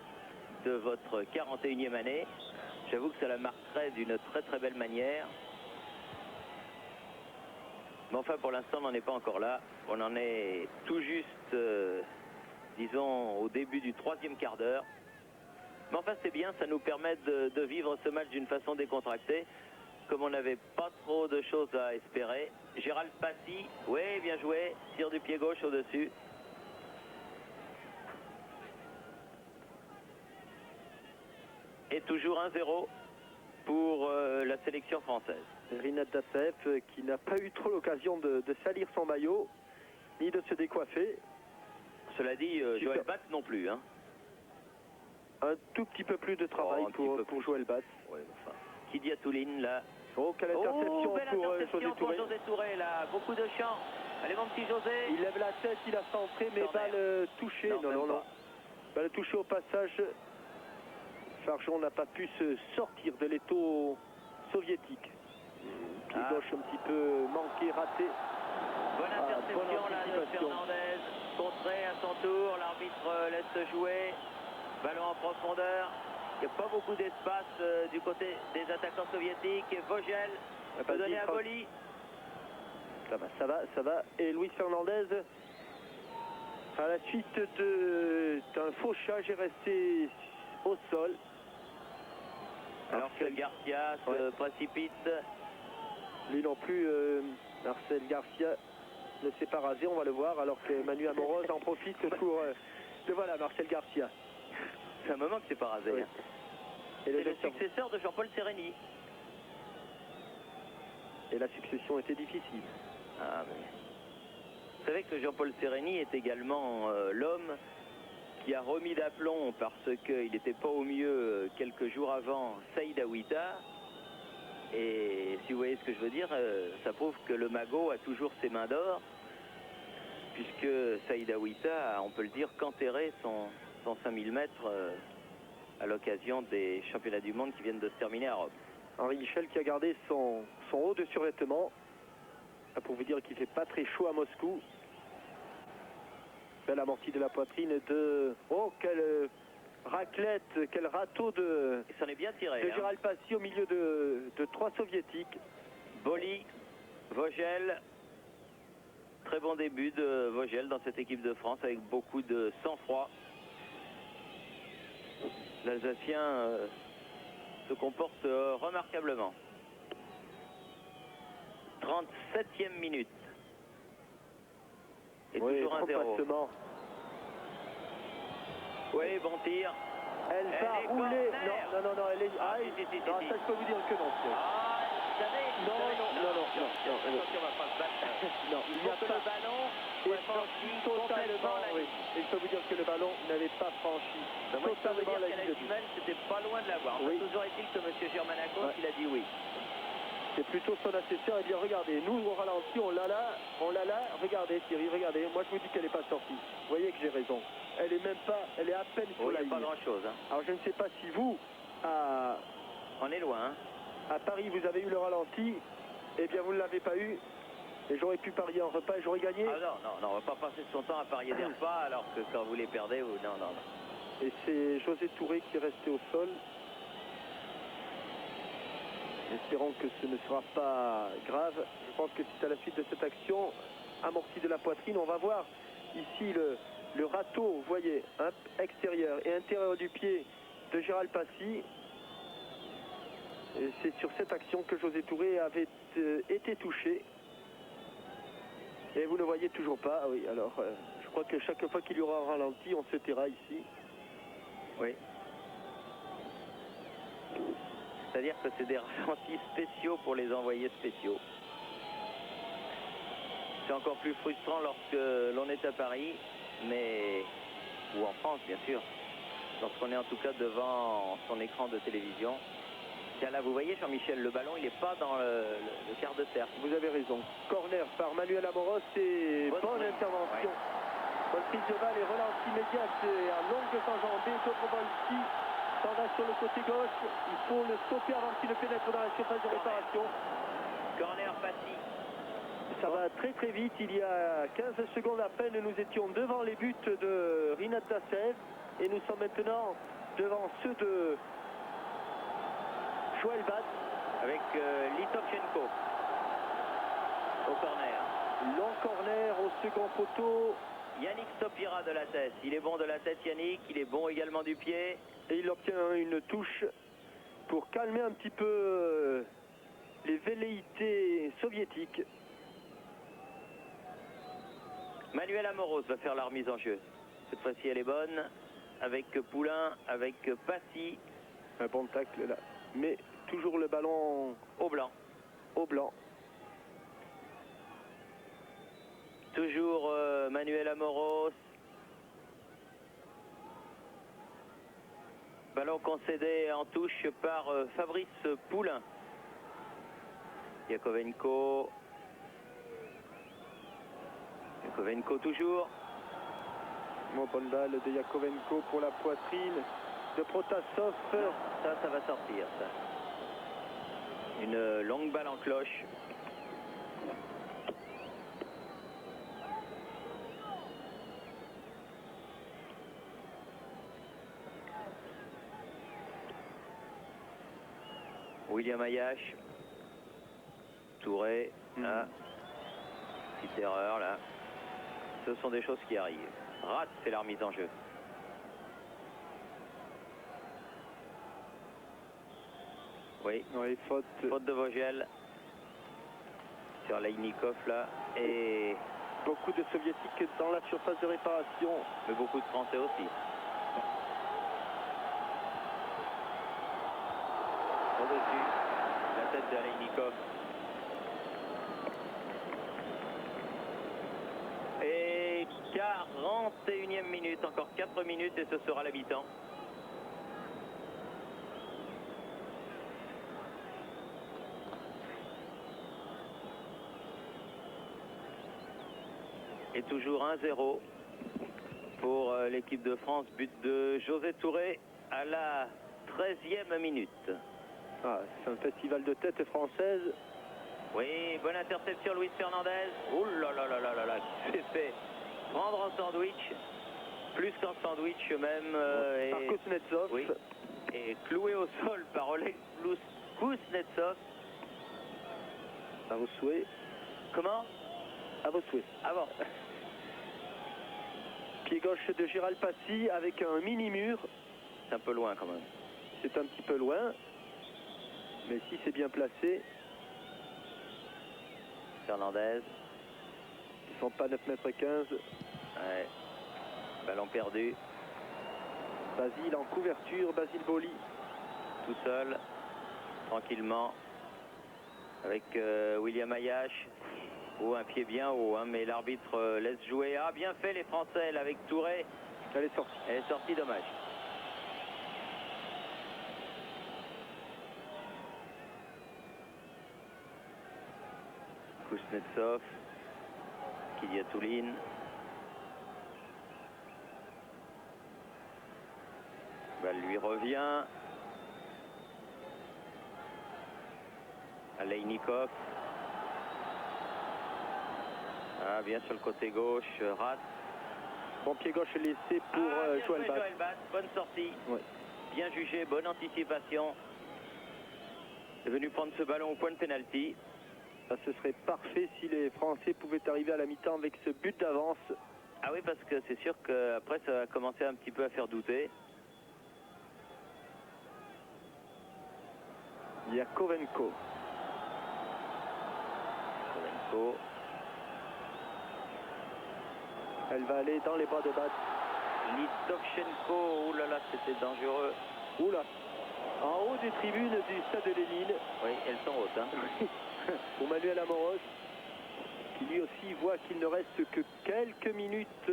de votre 41e année, j'avoue que ça la marquerait d'une très très belle manière. Mais enfin, pour l'instant, on n'en est pas encore là. On en est tout juste, disons, au début du 3e quart d'heure. Mais enfin, c'est bien, ça nous permet de vivre ce match d'une façon décontractée, comme on n'avait pas trop de choses à espérer. Gérald Passy, oui, bien joué, tire du pied gauche au-dessus. Et toujours 1-0 pour la sélection française. Rinat Dassaev qui n'a pas eu trop l'occasion de salir son maillot, ni de se décoiffer. Cela dit, Joël Batz non plus. Hein. Un tout petit peu plus de travail pour Joël Batz. Ouais, enfin. Kydia Touline là. Oh, quelle interception belle pour interception José Touré. pour José Touré là. Beaucoup de chance. Allez mon petit José. Il lève la tête, il a centré, mais balle touchée. Non. Balle touchée au passage. Farjon n'a pas pu se sortir de l'étau soviétique. Pied gauche un petit peu manqué, raté. Bonne interception là de Fernandez. Contré à son tour. L'arbitre laisse jouer. Ballon en profondeur. Il n'y a pas beaucoup d'espace du côté des attaquants soviétiques. Et Vogel peut donner à Boli. Ça va. Et Luis Fernandez, à la suite d'un fauchage, est resté au sol. Alors que Garcia se précipite. Lui non plus, Marcel Garcia ne s'est pas rasé, on va le voir, alors que Manu Amoroz en profite pour... voilà, Marcel Garcia. C'est un moment que c'est pas rasé. Oui. Hein. C'est le successeur de Jean-Paul Sereni. Et la succession était difficile. Ah, mais... Vous savez que Jean-Paul Sereni est également l'homme qui a remis d'aplomb parce qu'il n'était pas au mieux quelques jours avant Saïd Aouita. Et si vous voyez ce que je veux dire, ça prouve que le magot a toujours ses mains d'or, puisque Saïd Aouita, on peut le dire, qu'enterré son 5000 mètres à l'occasion des championnats du monde qui viennent de se terminer à Rome. Henri Michel qui a gardé son haut de survêtement. Pour vous dire qu'il ne fait pas très chaud à Moscou. Belle amortie de la poitrine de... Oh, quelle raclette, quel râteau de... Il s'en est bien tiré. De Gérald Passy au milieu de 3 soviétiques. Boli, Vogel. Très bon début de Vogel dans cette équipe de France avec beaucoup de sang-froid. L'Alsacien se comporte remarquablement. 37e minute. Et oui, toujours 1-0. Oui, bon tir. Elle va rouler. Non, elle est... Ah, non, ça je peux vous dire que non. Ah, vous savez... Non. Attention, on va pas se battre. Non, il n'y a pas... le ballon soit franchi totalement, oui. Et je peux vous dire que le ballon n'avait pas franchi totalement la ligne de but. C'était pas loin de l'avoir. Oui. Toujours est-il que M. Germanacos, il a dit oui. C'est plutôt son assesseur. Il dit regardez, nous au ralenti, on l'a là. Regardez Thierry, regardez. Moi je vous dis qu'elle n'est pas sortie. Vous voyez que j'ai raison. Elle est même pas, elle est à peine sur la ligne. Il n'y a pas grand chose. Hein. Alors je ne sais pas si vous, on est loin. Hein. À Paris, vous avez eu le ralenti. Eh bien vous ne l'avez pas eu. Et j'aurais pu parier un repas et j'aurais gagné. Ah non, on va pas passer son temps à parier des repas alors que quand vous les perdez, vous... Non. Et c'est José Touré qui est resté au sol. Espérons que ce ne sera pas grave. Je pense que c'est à la suite de cette action amortie de la poitrine. On va voir ici le râteau, vous voyez, hein, extérieur et intérieur du pied de Gérald Passy. Et c'est sur cette action que José Touré avait été touché. Et vous ne voyez toujours pas. Oui, alors je crois que chaque fois qu'il y aura un ralenti, on se taira ici. Oui. C'est-à-dire que c'est des ralentis spéciaux pour les envoyés spéciaux. C'est encore plus frustrant lorsque l'on est à Paris, mais ou en France bien sûr, lorsqu'on est en tout cas devant son écran de télévision. Tiens, là vous voyez Jean-Michel, le ballon il n'est pas dans le quart de cercle. Vous avez raison. Corner par Manuel Amoros et bonne intervention. Bonne prise de balle et relance immédiate et à longue enjambée. Dobrovolski s'en va sur le côté gauche. Il faut le stopper avant qu'il ne pénètre dans la surface de réparation. Corner Passy. Ça va très très vite. Il y a 15 secondes à peine, nous étions devant les buts de Rinat Tassev et nous sommes maintenant devant ceux de Joël Bat. Avec Litovchenko au corner. Long corner au second poteau. Yannick Stopira de la tête. Il est bon de la tête Yannick, il est bon également du pied. Et il obtient une touche pour calmer un petit peu les velléités soviétiques. Manuel Amoros va faire la remise en jeu. Cette fois-ci elle est bonne. Avec Poulain, avec Passy. Un bon tacle là. Mais toujours le ballon au blanc. Au blanc. Toujours Manuel Amoros. Ballon concédé en touche par Fabrice Poulain. Yakovenko. Yakovenko toujours. Bonne balle de Yakovenko pour la poitrine de Protasov. Non, ça va sortir ça. Une longue balle en cloche. William Ayache. Touré. Là. Petite erreur là. Ce sont des choses qui arrivent. Rate fait la remise en jeu. Oui. Oui, faute. Faute de Vogel. Sur Leinikov là. Et beaucoup de soviétiques dans la surface de réparation. Mais beaucoup de Français aussi. Au-dessus, la tête de Leinikov. Et 41e minute, encore 4 minutes et ce sera la mi-temps. Et toujours 1-0 pour l'équipe de France, but de José Touré à la 13e minute. Ah, c'est un festival de tête française. Oui, bonne interception Luis Fernandez. Oh là là là là là là, qui s'est fait prendre en sandwich, plus qu'en sandwich même. Par Kuznetsov. Oui, et cloué au sol par Oleg Kuznetsov. À vos souhaits. Comment? À vos souhaits. Ah bon. Pied gauche de Gérald Passy avec un mini-mur. C'est un peu loin quand même. C'est un petit peu loin. Mais si c'est bien placé. Fernandez. Ils ne sont pas 9 mètres 15. Ouais. Ballon perdu. Basile en couverture. Basile Boli. Tout seul. Tranquillement. Avec William Ayache. Oh, un pied bien haut, hein, mais l'arbitre laisse jouer. Ah, bien fait les Français là, avec Touré. Elle est sortie. Elle est sortie, dommage. Kuznetsov. Kyliatoulin. Balle lui revient. Leinikov. Ah, bien sur le côté gauche, rate. Bon pied gauche laissé pour Joël Bat. Joël Bat, bonne sortie. Ouais. Bien jugé, bonne anticipation. Il est venu prendre ce ballon au point de pénalty. Ça, ce serait parfait si les Français pouvaient arriver à la mi-temps avec ce but d'avance. Ah oui, parce que c'est sûr qu'après ça va commencer un petit peu à faire douter. Yakovenko. Kovenko. Elle va aller dans les bras de Bat. Litovchenko, oulala, c'était dangereux. Oula. En haut des tribunes du stade de Lénine. Oui, elles sont hautes. Hein. Pour Manuel Amoros, qui lui aussi voit qu'il ne reste que quelques minutes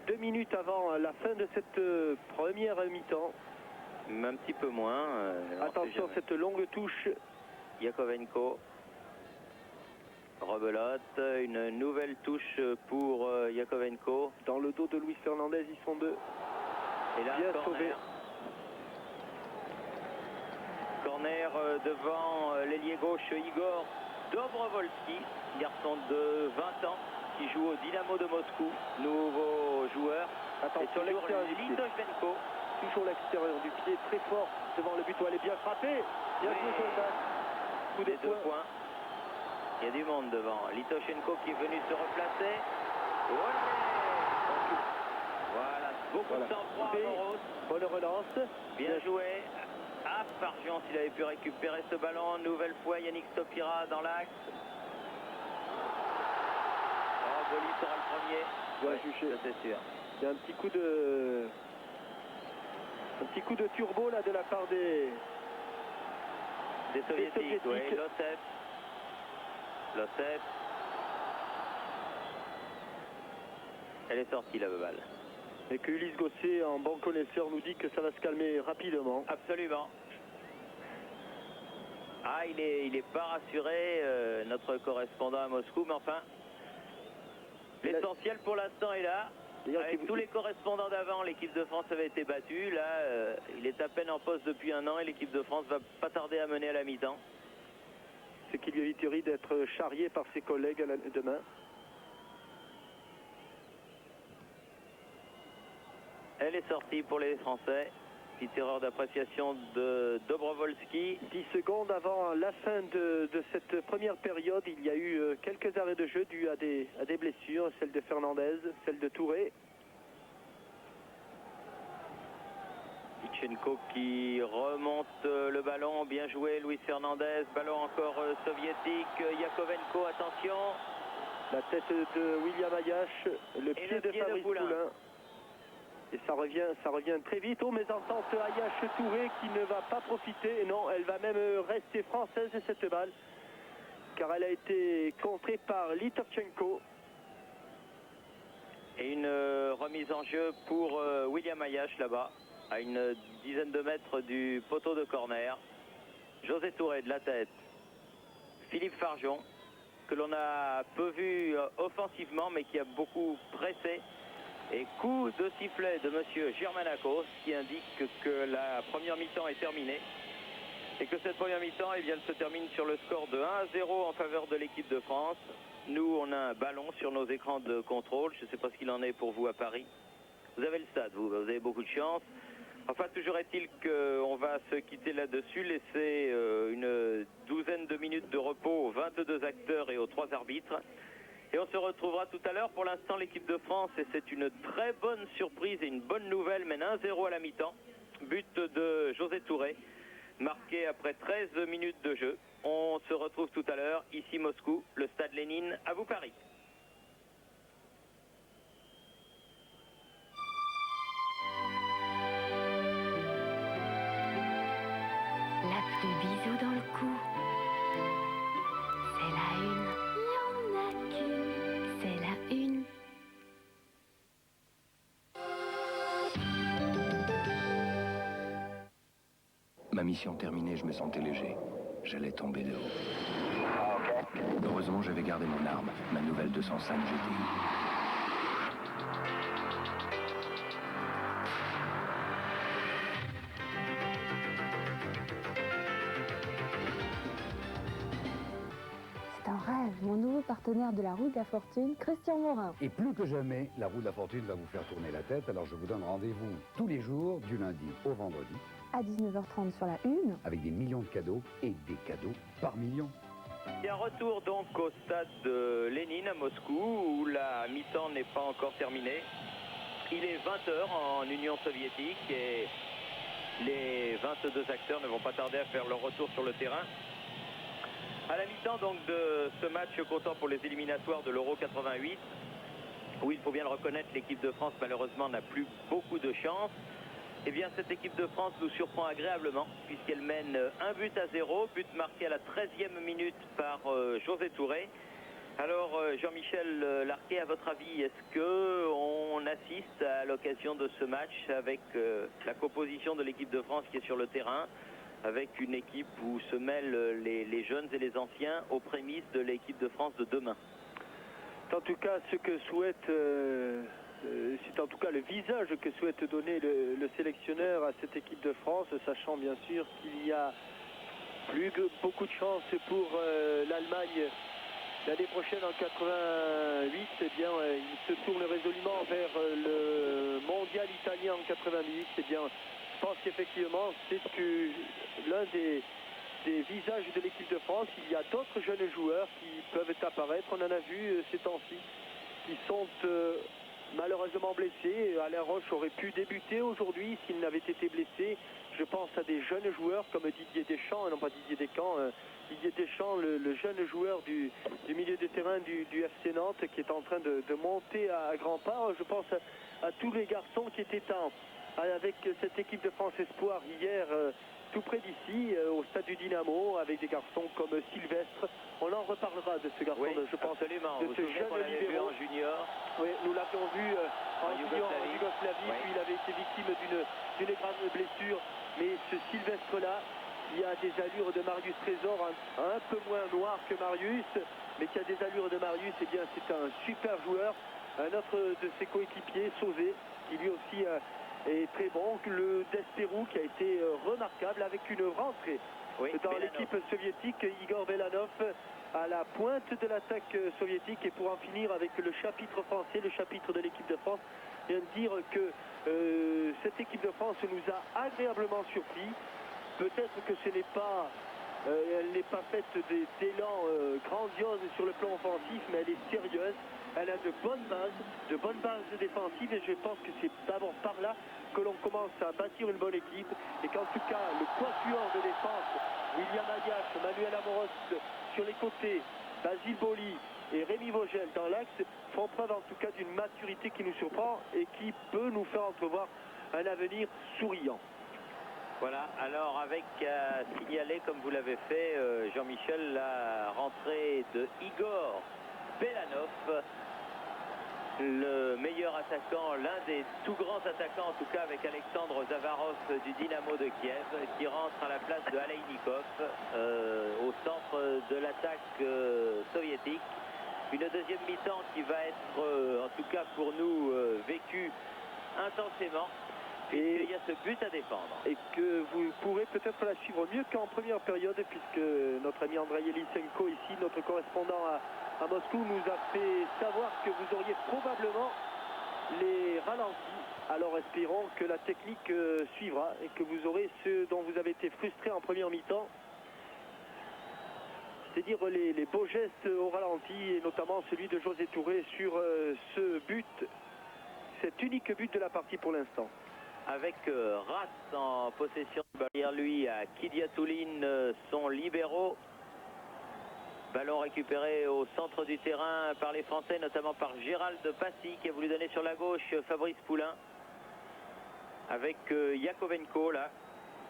2 minutes avant la fin de cette première mi-temps. Un petit peu moins. Attention, cette longue touche. Yakovenko. Rebelote. Une nouvelle touche pour Yakovenko. Dans le dos de Luis Fernandez, ils sont deux. Et là, Bien corner. sauvé. Corner devant l'ailier gauche Igor Dobrovolski, garçon de 20 ans qui joue au Dynamo de Moscou, nouveau joueur. Attention, Et toujours l'extérieur du pied. Litoshvenko. Toujours l'extérieur du pied, très fort devant le but où elle est bien frappée. Bien Oui. joué, Soldat. Coup de Les deux poing. points. Il y a du monde devant. Litoshenko qui est venu se replacer. Olé. Voilà, beaucoup de sang-froid à Coupé. Moros. Bonne relance. Bien joué. Ah, Fargion, s'il avait pu récupérer ce ballon. Nouvelle fois, Yannick Stopira dans l'axe. Oh, Boli sera le premier. Bien Ouais, jugé. ça, c'est sûr. Il y a un petit coup de turbo là de la part des Des soviétiques, oui. Soviétiques. Losset. Elle est sortie, la balle. et que Ulysse Gosset, en bon connaisseur, nous dit que ça va se calmer rapidement. Absolument. Ah, il est pas rassuré, notre correspondant à Moscou, mais enfin, l'essentiel pour l'instant est là. D'ailleurs, Avec tous les correspondants d'avant, l'équipe de France avait été battue. Là, il est à peine en poste depuis un an et l'équipe de France va pas tarder à mener à la mi-temps. Ce qui lui éviterait d'être charrié par ses collègues demain. Elle est sortie pour les Français. Petite erreur d'appréciation de Dobrovolski. 10 secondes avant la fin de cette première période, il y a eu quelques arrêts de jeu dus à des blessures, celle de Fernandez, celle de Touré. Ichenko qui remonte le ballon, bien joué Luis Fernandez, ballon encore soviétique, Yakovenko, attention. La tête de William Ayache, le pied de Fabrice Poulain. Et ça revient très vite. Oh, mésentente Ayache-Touré qui ne va pas profiter. Et non, elle va même rester française cette balle. Car elle a été contrée par Litovchenko. Et une remise en jeu pour William Ayache là-bas, à une dizaine de mètres du poteau de corner. José Touré de la tête. Philippe Fargion, que l'on a peu vu offensivement, mais qui a beaucoup pressé. Et coup de sifflet de monsieur Germanakos qui indique que la première mi-temps est terminée. Et que cette première mi-temps, eh bien, elle se termine sur le score de 1-0 en faveur de l'équipe de France. Nous, on a un ballon sur nos écrans de contrôle. Je ne sais pas ce qu'il en est pour vous à Paris. Vous avez le stade, vous avez beaucoup de chance. Enfin, toujours est-il qu'on va se quitter là-dessus, laisser une douzaine de minutes de repos aux 22 acteurs et aux 3 arbitres. Et on se retrouvera tout à l'heure. Pour l'instant, l'équipe de France, et c'est une très bonne surprise et une bonne nouvelle, mène 1-0 à la mi-temps. But de José Touré, marqué après 13 minutes de jeu. On se retrouve tout à l'heure, ici Moscou, le stade Lénine, à vous Paris. La pluie bisou dans le cou, c'est la une. Y en a qu'une, c'est la une. Ma mission terminée, je me sentais léger. J'allais tomber de haut. Heureusement, j'avais gardé mon arme, ma nouvelle 205 GTI. C'est un rêve, mon nouveau partenaire de la roue de la fortune, Christian Morin. Et plus que jamais, la roue de la fortune va vous faire tourner la tête, alors je vous donne rendez-vous tous les jours, du lundi au vendredi, À 19h30 sur la une. avec des millions de cadeaux et des cadeaux par million. Et un retour donc au stade de Lénine à Moscou, où la mi-temps n'est pas encore terminée. Il est 20h en Union soviétique et les 22 acteurs ne vont pas tarder à faire leur retour sur le terrain. À la mi-temps donc de ce match comptant pour les éliminatoires de l'Euro 88, où il faut bien le reconnaître, l'équipe de France malheureusement n'a plus beaucoup de chance. Eh bien, cette équipe de France nous surprend agréablement puisqu'elle mène 1-0, but marqué à la 13e minute par José Touré. Alors Jean-Michel Larquet, à votre avis, est-ce qu'on assiste à l'occasion de ce match avec la composition de l'équipe de France qui est sur le terrain, avec une équipe où se mêlent les jeunes et les anciens aux prémices de l'équipe de France de demain? En tout cas, ce que souhaite, c'est en tout cas le visage que souhaite donner le sélectionneur à cette équipe de France, sachant bien sûr qu'il y a beaucoup de chance pour l'Allemagne l'année prochaine en 88. Eh bien, il se tourne résolument vers le mondial italien en 88. Eh bien, je pense qu'effectivement, c'est l'un des visages de l'équipe de France. Il y a d'autres jeunes joueurs qui peuvent apparaître. On en a vu ces temps-ci qui sont malheureusement blessés. Alain Roche aurait pu débuter aujourd'hui s'il n'avait été blessé. Je pense à des jeunes joueurs comme Didier Deschamps, non pas Didier Descamps, Didier Deschamps, le jeune joueur du milieu de terrain du FC Nantes qui est en train de monter à grands pas. Je pense à tous les garçons qui étaient avec cette équipe de France Espoir hier tout près d'ici, au stade du Dynamo, avec des garçons comme Sylvestre. On en reparlera de ce garçon, Oui, je pense, absolument. de Vous ce vous souvenez jeune qu'on l'avait vu libéro. en junior? Oui, nous l'avions vu en junior en Yougoslavie, Oui. puis il avait été victime d'une grave blessure. Mais ce Sylvestre-là, il a des allures de Marius Trésor, un peu moins noir que Marius, mais qui a des allures de Marius. Eh bien, c'est un super joueur. Un autre de ses coéquipiers, Sauzé, qui lui aussi est très bon. Le Desperou, qui a été remarquable avec une rentrée dans Belanov. l'équipe soviétique. Igor Belanov à la pointe de l'attaque soviétique. Et pour en finir avec le chapitre français, le chapitre de l'équipe de France, je viens de dire que cette équipe de France nous a agréablement surpris. Peut-être que ce n'est pas, elle n'est pas faite d'élan grandiose sur le plan offensif, mais elle est sérieuse. Elle a de bonnes bases défensives, et je pense que c'est d'abord par là que l'on commence à bâtir une bonne équipe, et qu'en tout cas le quatuor de défense, William Ayache, Manuel Amoros sur les côtés, Basile Boli et Rémi Vogel dans l'axe, font preuve en tout cas d'une maturité qui nous surprend et qui peut nous faire entrevoir un avenir souriant. Voilà, alors avec signaler, comme vous l'avez fait, Jean-Michel, la rentrée de Igor Belanov, le meilleur attaquant, l'un des tout grands attaquants, en tout cas avec Alexandre Zavarov du Dynamo de Kiev, qui rentre à la place de Aleinikov au centre de l'attaque soviétique. Une deuxième mi-temps qui va être, en tout cas pour nous, vécue intensément. Et il y a ce but à défendre. Et que vous pourrez peut-être la suivre mieux qu'en première période, puisque notre ami Andrei Elisenko, ici, notre correspondant à Moscou, nous a fait savoir que vous auriez probablement les ralentis. Alors espérons que la technique suivra et que vous aurez ce dont vous avez été frustré en première mi-temps. C'est-à-dire les beaux gestes au ralenti, et notamment celui de José Touré sur ce but, cet unique but de la partie pour l'instant. Avec Ras en possession derrière lui à Kidiatoulin, son libéraux. Ballon récupéré au centre du terrain par les Français, notamment par Gérald Passy qui a voulu donner sur la gauche Fabrice Poulain. Avec Yakovenko là.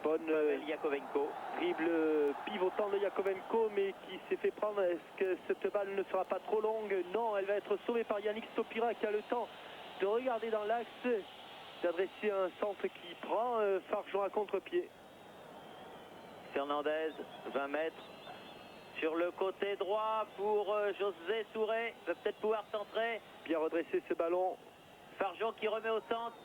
Pavel Yakovenko. Dribble pivotant de Yakovenko, mais qui s'est fait prendre. Est-ce que cette balle ne sera pas trop longue? Non, elle va être sauvée par Yannick Stopira qui a le temps de regarder dans l'axe, d'adresser un centre qui prend Farjon à contre-pied. Fernandez, 20 mètres. Sur le côté droit pour José Touré. Il va peut-être pouvoir centrer. Bien redresser ce ballon. Farjon qui remet au centre.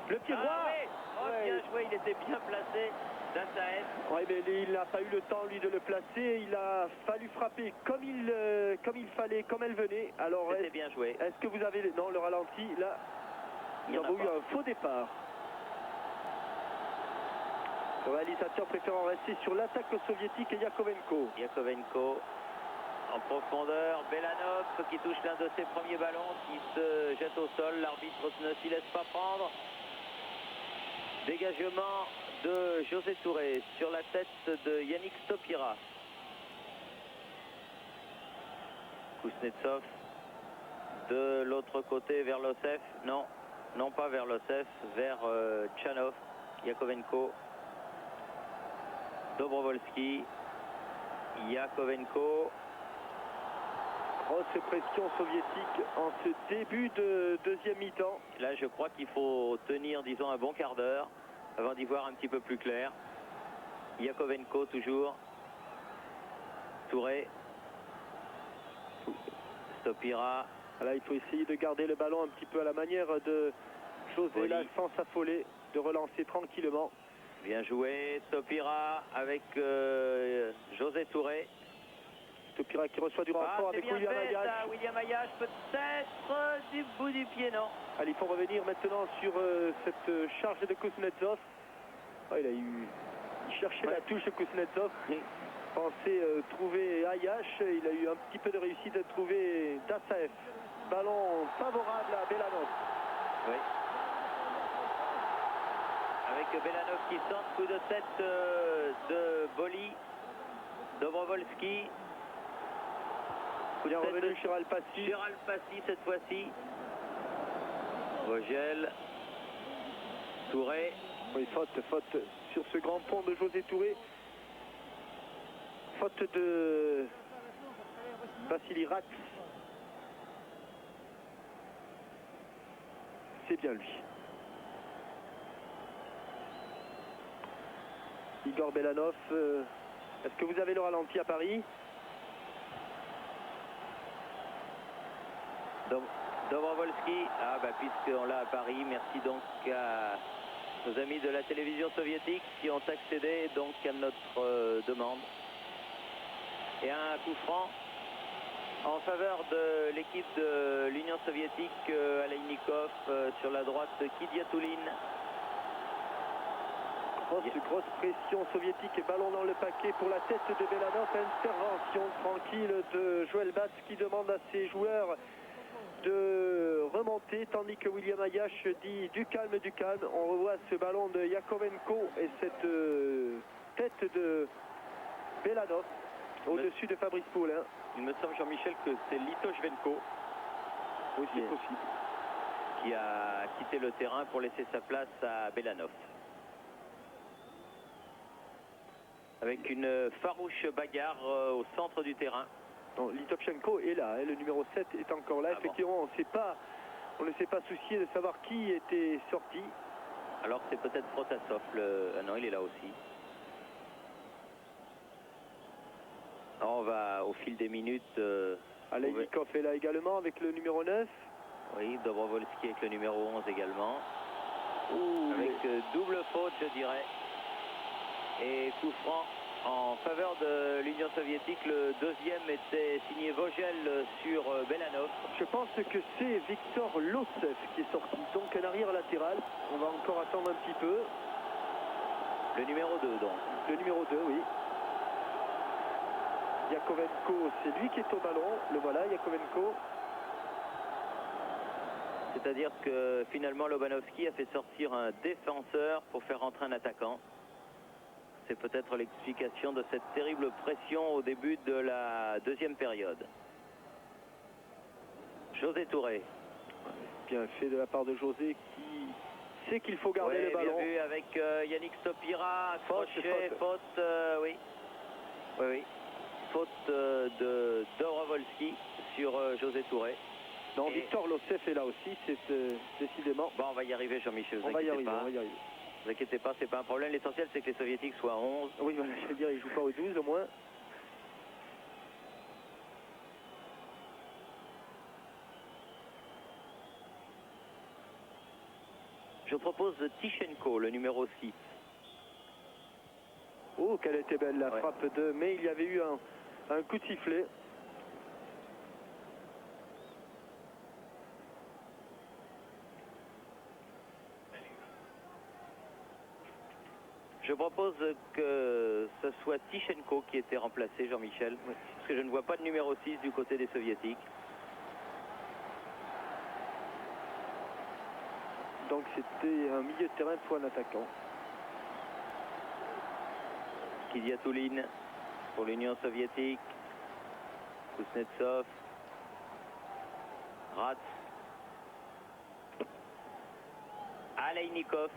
Le pied droit. Oui. Oh, ouais. Bien joué, il était bien placé. Dassaez. Oui, mais il n'a pas eu le temps, lui, de le placer. Il a fallu frapper comme il fallait, comme elle venait. Alors, c'était bien joué. Est-ce que vous avez... Non, le ralenti, là, nous avons eu un faux départ. Le réalisateur préférant rester sur l'attaque soviétique et Yakovenko. Yakovenko en profondeur. Belanov qui touche l'un de ses premiers ballons, qui se jette au sol. L'arbitre ne s'y laisse pas prendre. Dégagement de José Touré sur la tête de Yannick Stopira. Kuznetsov de l'autre côté vers Losseff. Non, non pas vers Losseff, vers Tchanov. Yakovenko. Dobrovolski. Yakovenko. Grosse pression soviétique en ce début de deuxième mi-temps. Là, je crois qu'il faut tenir, disons, un bon quart d'heure avant d'y voir un petit peu plus clair. Yakovenko toujours. Touré. Stopira. Là, il faut essayer de garder le ballon un petit peu à la manière de José, là, sans s'affoler, de relancer tranquillement. Bien joué. Stopira avec José Touré. Stopira qui reçoit du renfort avec William Ayash. William Ayash, peut-être du bout du pied, non. Allez, il faut revenir maintenant sur cette charge de Kuznetsov. Ah, il cherchait la touche de Kuznetsov. Il pensait trouver Ayash. Il a eu un petit peu de réussite de trouver Dassaev. Ballon favorable à Belanov. Oui. Avec Belanov qui centre, coup de tête de Boli. Dobrovolski. Bien revenu sur Alpassi. Sur Alpassi cette fois-ci. Vogel. Touré. Oui, faute sur ce grand pont de José Touré. Faute de Vassili Ratz. C'est bien lui. Igor Belanov. Est-ce que vous avez le ralenti à Paris? Dobrovolski, puisqu'on l'a à Paris, merci donc à nos amis de la télévision soviétique qui ont accédé donc à notre demande. Et un coup franc en faveur de l'équipe de l'Union soviétique, Aleinikov sur la droite, Kidiatoulin. Grosse pression soviétique et ballon dans le paquet pour la tête de Belanov. Intervention tranquille de Joël Batz qui demande à ses joueurs de remonter, tandis que William Ayash dit du calme, du calme. On revoit ce ballon de Yakovenko et cette tête de Belanov au-dessus de Fabrice Poulin. Il me semble, Jean-Michel, que c'est Litoshvenko. Oui, c'est possible. Qui a quitté le terrain pour laisser sa place à Belanov. Avec une farouche bagarre au centre du terrain. Non, Litovchenko est là, le numéro 7 est encore là. Effectivement, on ne s'est pas soucié de savoir qui était sorti. Alors c'est peut-être Protasov. Ah non, il est là aussi. Alors, on va au fil des minutes. Aleinikov est là également avec le numéro 9. Oui, Dobrovolski avec le numéro 11 également. Ouh, avec double faute, je dirais. Et coup franc en faveur de l'Union soviétique. Le deuxième était signé Vogel sur Belanov. Je pense que c'est Victor Lossev qui est sorti. Donc un arrière latéral. On va encore attendre un petit peu. Le numéro 2 donc. Le numéro 2, oui. Yakovenko, c'est lui qui est au ballon. Le voilà, Yakovenko. C'est-à-dire que finalement Lobanovski a fait sortir un défenseur pour faire rentrer un attaquant. C'est peut-être l'explication de cette terrible pression au début de la deuxième période. José Touré. Bien fait de la part de José qui sait qu'il faut garder le ballon. Bien vu avec Yannick Stopira, crochet, faute, oui. Oui, oui. Faute de Dobrovolski sur José Touré. Non, Victor Lossev est là aussi, c'est décidément. Bon, on va y arriver, Jean-Michel. On va y arriver, on va y arriver. Ne vous inquiétez pas, c'est pas un problème. L'essentiel, c'est que les Soviétiques soient à 11. Oui, voilà, je veux dire, ils ne jouent pas au 12 au moins. Je propose Tichenko, le numéro 6. Oh, quelle était belle la frappe de... Mais il y avait eu un coup de sifflet. Je propose que ce soit Tichenko qui ait été remplacé, Jean-Michel, parce que je ne vois pas de numéro 6 du côté des Soviétiques. Donc c'était un milieu de terrain pour un attaquant. Kidiatoulin pour l'Union soviétique. Kuznetsov. Ratz. Aleinikov.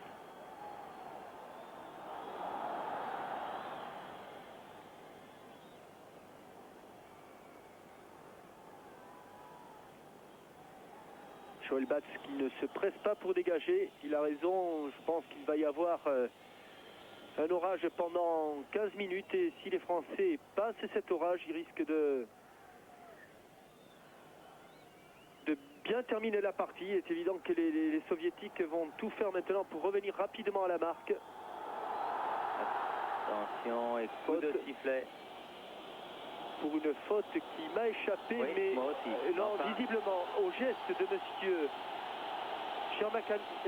Joël Batz qui ne se presse pas pour dégager. Il a raison, je pense qu'il va y avoir un orage pendant 15 minutes et si les Français passent cet orage, ils risquent de bien terminer la partie. Il est évident que les Soviétiques vont tout faire maintenant pour revenir rapidement à la marque. Attention, et coup de sifflet. Pour une faute qui m'a échappé, Oui, mais moi aussi. non, Enfin. visiblement au geste de monsieur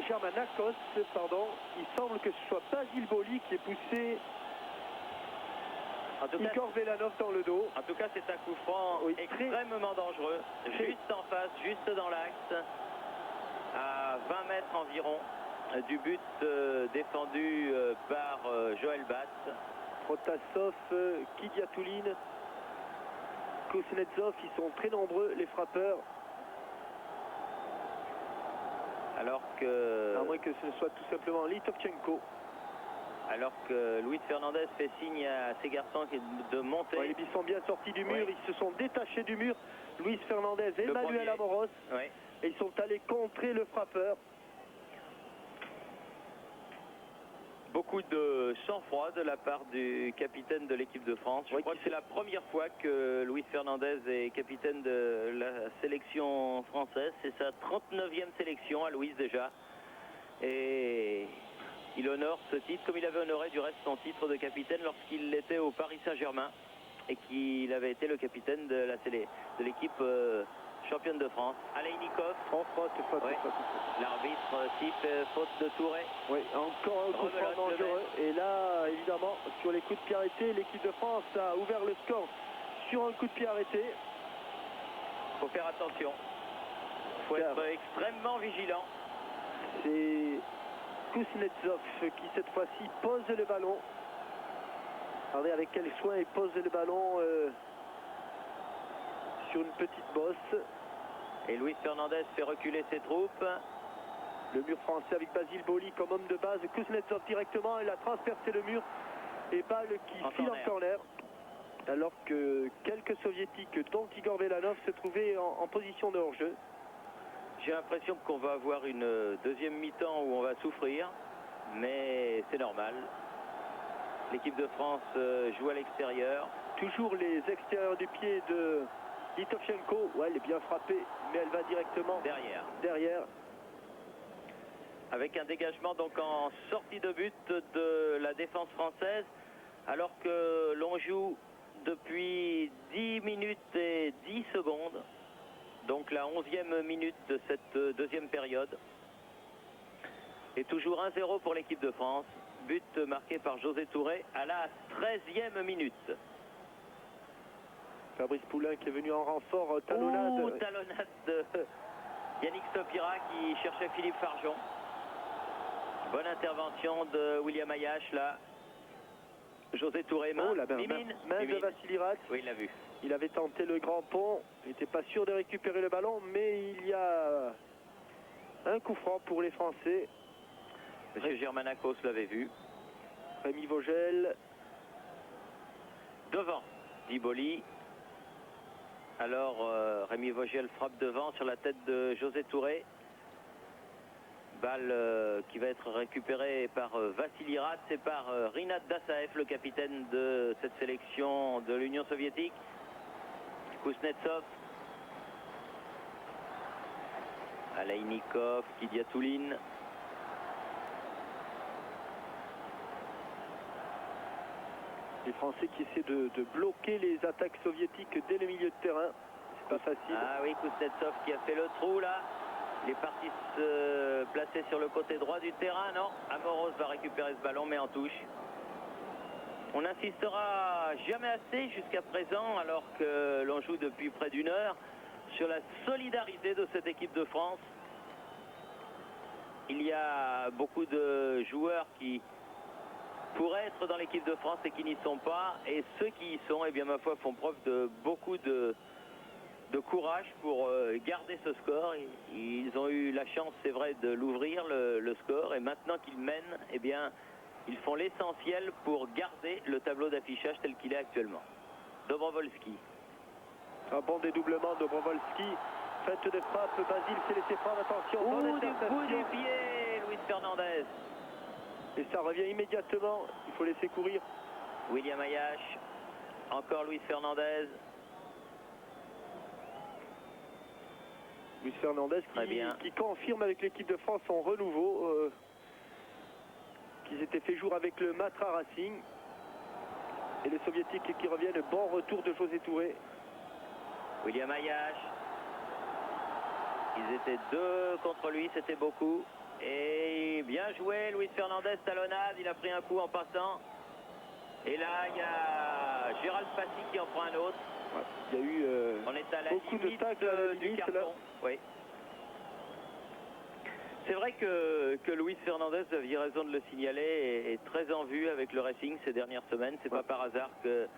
Germanakos, pardon, il semble que ce soit Basile Boli qui est poussé En tout cas, Igor Velanov dans le dos. En tout cas, c'est un coup franc Oui, extrêmement dangereux, juste en face, juste dans l'axe, à 20 mètres environ du but défendu par Joël Batz. Protasov, Kidiatouline, Kuznetsov, ils sont très nombreux les frappeurs, Alors que, à moins que ce ne soit tout simplement Litovchenko. alors que Luis Fernandez fait signe à ses garçons de monter. Ouais, ils sont bien sortis du mur, Oui. ils se sont détachés du mur. Luis Fernandez et Le Manuel premier. Amoros, Oui. et ils sont allés contrer le frappeur. Beaucoup de sang-froid de la part du capitaine de l'équipe de France. Je Oui, crois que c'est la première fois que Luis Fernandez est capitaine de la sélection française. C'est sa 39e sélection à Luis déjà. Et il honore ce titre comme il avait honoré du reste son titre de capitaine lorsqu'il était au Paris Saint-Germain et qu'il avait été le capitaine de l'équipe championne de France. Aleinikov. En faute. Oui. L'arbitre siffle faute de Touré. Oui, encore un coup franc Rebelote le dangereux. Et là, évidemment, sur les coups de pied arrêtés, l'équipe de France a ouvert le score sur un coup de pied arrêté. Il faut faire attention. Il faut Car être extrêmement vigilant. c'est Kuznetsov qui, cette fois-ci, pose le ballon. Regardez avec quel soin il pose le ballon sur une petite bosse. Et Luis Fernandez fait reculer ses troupes. Le mur français avec Basile Boli comme homme de base. Kuznetsov directement, il a transpercé le mur. Et balle qui En file corner. en corner. Alors que quelques soviétiques, dont Igor Velanov, se trouvaient en position de hors-jeu. J'ai l'impression qu'on va avoir une deuxième mi-temps où on va souffrir. Mais c'est normal. L'équipe de France joue à l'extérieur. Toujours les extérieurs du pied de Litovchenko. Ouais, elle est bien frappée, mais elle va directement derrière. Avec un dégagement donc en sortie de but de la défense française. Alors que l'on joue depuis 10 minutes et 10 secondes. Donc la 11e minute de cette deuxième période. Et toujours 1-0 pour l'équipe de France. But marqué par José Touré à la 13e minute. Fabrice Poulain qui est venu en renfort, talonnade. Talonnade de Yannick Stopira qui cherchait Philippe Farjon. Bonne intervention de William Ayache là. José Touré, main, La main de Vassili Rats. Oui, il l'a vu. Il avait tenté le grand pont, il n'était pas sûr de récupérer le ballon, mais il y a un coup franc pour les Français. Monsieur Germanakos l'avait vu. Rémi Vogel. Devant, dit Boli. Alors Rémi Vogel frappe devant sur la tête de José Touré. Balle qui va être récupérée par Vassili Rats et par Rinat Dassaev, le capitaine de cette sélection de l'Union soviétique. Kuznetsov. Aleinikov, Kidiatouline. Les Français qui essaient de bloquer les attaques soviétiques dès le milieu de terrain. C'est pas facile. Ah oui, Kuznetsov qui a fait le trou là. Il est parti se placer sur le côté droit du terrain. Non, Amoros va récupérer ce ballon mais en touche. On n'insistera jamais assez jusqu'à présent, alors que l'on joue depuis près d'une heure, sur la solidarité de cette équipe de France. Il y a beaucoup de joueurs qui pourraient être dans l'équipe de France et qui n'y sont pas. Et ceux qui y sont, eh bien, ma foi, font preuve de beaucoup de courage pour garder ce score. Ils ont eu la chance, c'est vrai, de l'ouvrir, le score. Et maintenant qu'ils mènent, eh bien, ils font l'essentiel pour garder le tableau d'affichage tel qu'il est actuellement. Dobrovolski. Un bon dédoublement de Dobrovolski. Fête de frappe, Basile s'est laissé prendre, attention, bonne Du bout interception. du pied, Luis Fernandez. Et ça revient immédiatement, il faut laisser courir. William Ayache, encore Luis Fernandez. Luis Fernandez Très bien. qui confirme avec l'équipe de France son renouveau, qu'ils étaient fait jour avec le Matra Racing. Et les Soviétiques qui reviennent, bon retour de José Touré. William Ayache. Ils étaient 2 contre lui, c'était beaucoup. Et bien joué, Luis Fernandez, talonnade, il a pris un coup en passant. Et là, il y a Gérald Passy qui en prend un autre. Ouais, il y a eu On est à la beaucoup de limite tacles à la du limite, carton. là. Oui. C'est vrai que Luis Fernandez, vous aviez raison de le signaler, est très en vue avec le Racing ces dernières semaines. C'est pas par hasard que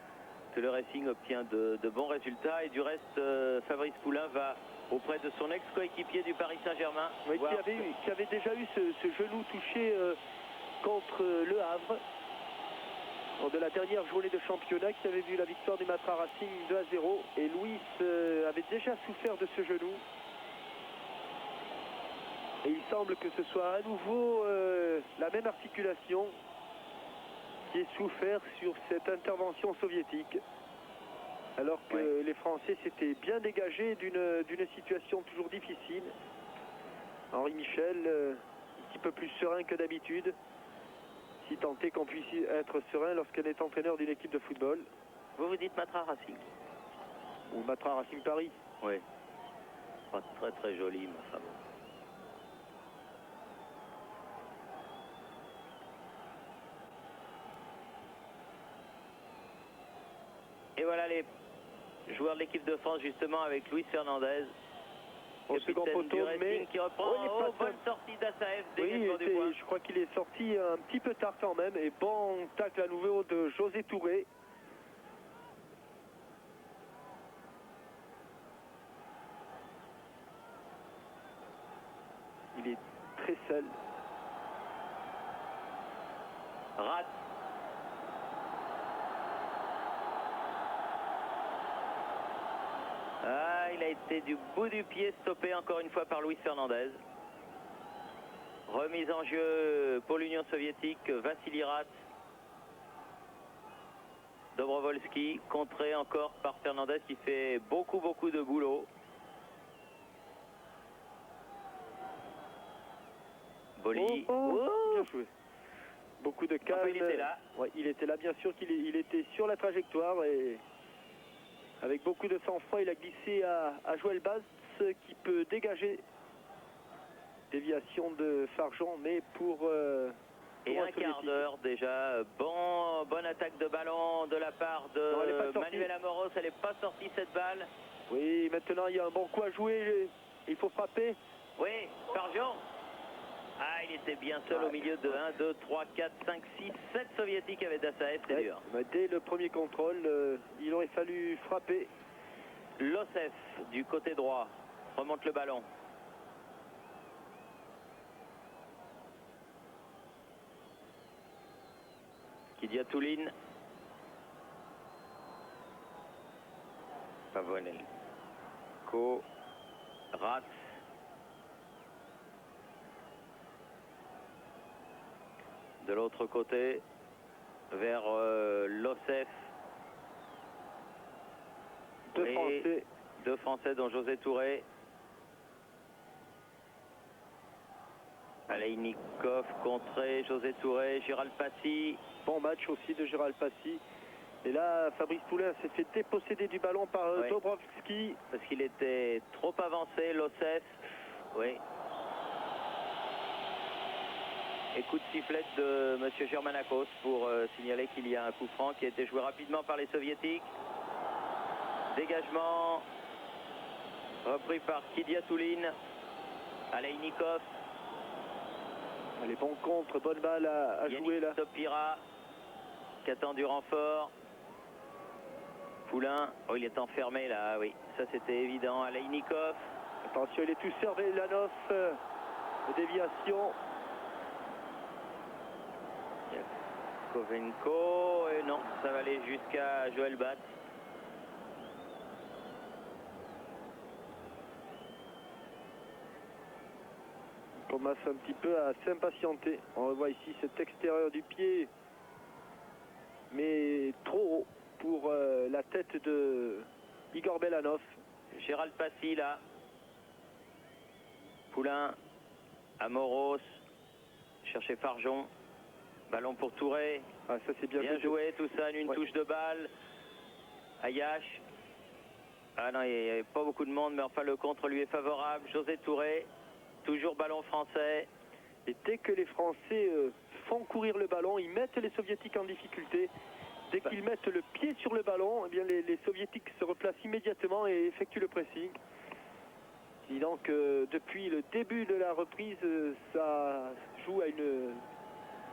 le Racing obtient de bons résultats. Et du reste, Fabrice Poulain va auprès de son ex-coéquipier du Paris Saint-Germain. Oui, qui avait déjà eu ce genou touché contre Le Havre lors de la dernière journée de championnat, qui avait vu la victoire du Matra Racing 2-0. Et Luis avait déjà souffert de ce genou. Et il semble que ce soit à nouveau la même articulation qui est souffert sur cette intervention soviétique. Alors que les Français s'étaient bien dégagés d'une situation toujours difficile. Henri Michel, un petit peu plus serein que d'habitude, si tant est qu'on puisse être serein lorsqu'on est entraîneur d'une équipe de football. Vous dites Matra Racing? Ou Matra Racing Paris. Oui. Pas très très joli, ma femme. Et voilà les joueurs de l'équipe de France justement avec Luis Fernandez. Au second poteau, mais qui reprend. Bonne sortie d'Assaef, dégagement du point. Je crois qu'il est sorti un petit peu tard quand même. Et bon tacle à nouveau de José Touré. Il est très seul. Rate. Ah, il a été du bout du pied stoppé encore une fois par Luis Fernandez. Remise en jeu pour l'Union soviétique, Vassili Rat. Dobrovolski, contré encore par Fernandez qui fait beaucoup de boulot. Boli. Bien joué. Beaucoup de calme. Enfin, il était là. Ouais, il était là, bien sûr qu'il était sur la trajectoire et avec beaucoup de sang-froid, il a glissé à Joël Bast qui peut dégager. Déviation de Farjon, mais pour et un quart d'heure déjà. Bonne attaque de ballon de la part de Manuel Amoros. Elle n'est pas sortie cette balle. Oui, maintenant il y a un bon coup à jouer. Il faut frapper. Oui, Farjon. Ah, il était bien seul au milieu de 1, 2, 3, 4, 5, 6, 7 soviétiques avec Dassaev, c'est dur. Dès le premier contrôle, il aurait fallu frapper. Losef du côté droit remonte le ballon. Kidiatouline. Pavonenko. Rat. De l'autre côté, vers Losef. Deux Français dont José Touré. Aleinikov contré, José Touré, Gérald Passy. Bon match aussi de Gérald Passy. Et là, Fabrice Poulain s'est fait déposséder du ballon par Dobrovski. Parce qu'il était trop avancé, Losef. Oui. Et coup de sifflet de M. Germanakos pour signaler qu'il y a un coup franc qui a été joué rapidement par les Soviétiques. Dégagement repris par Kidiatouline. Aleinikov. Les bons contres, bonne balle à jouer là. Topira qui attend du renfort. Poulain, oh, il est enfermé là, oui, ça c'était évident. Aleinikov. Attention, il est tout servé, Lanov. Déviation. Kovenko, et non, ça va aller jusqu'à Joël Bat. commence un petit peu à s'impatienter. On le voit ici, cet extérieur du pied, mais trop haut pour la tête de Igor Belanov. Gérald Passy là. Poulain, Amoros, chercher Farjon. Ballon pour Touré. Ah, ça c'est bien joué, tout ça, une touche de balle. Ayache. Ah non, il n'y avait pas beaucoup de monde, mais enfin le contre lui est favorable. José Touré, toujours ballon français. Et dès que les Français font courir le ballon, ils mettent les Soviétiques en difficulté. Dès qu'ils mettent le pied sur le ballon, eh bien les Soviétiques se replacent immédiatement et effectuent le pressing. Et donc depuis le début de la reprise, ça joue à une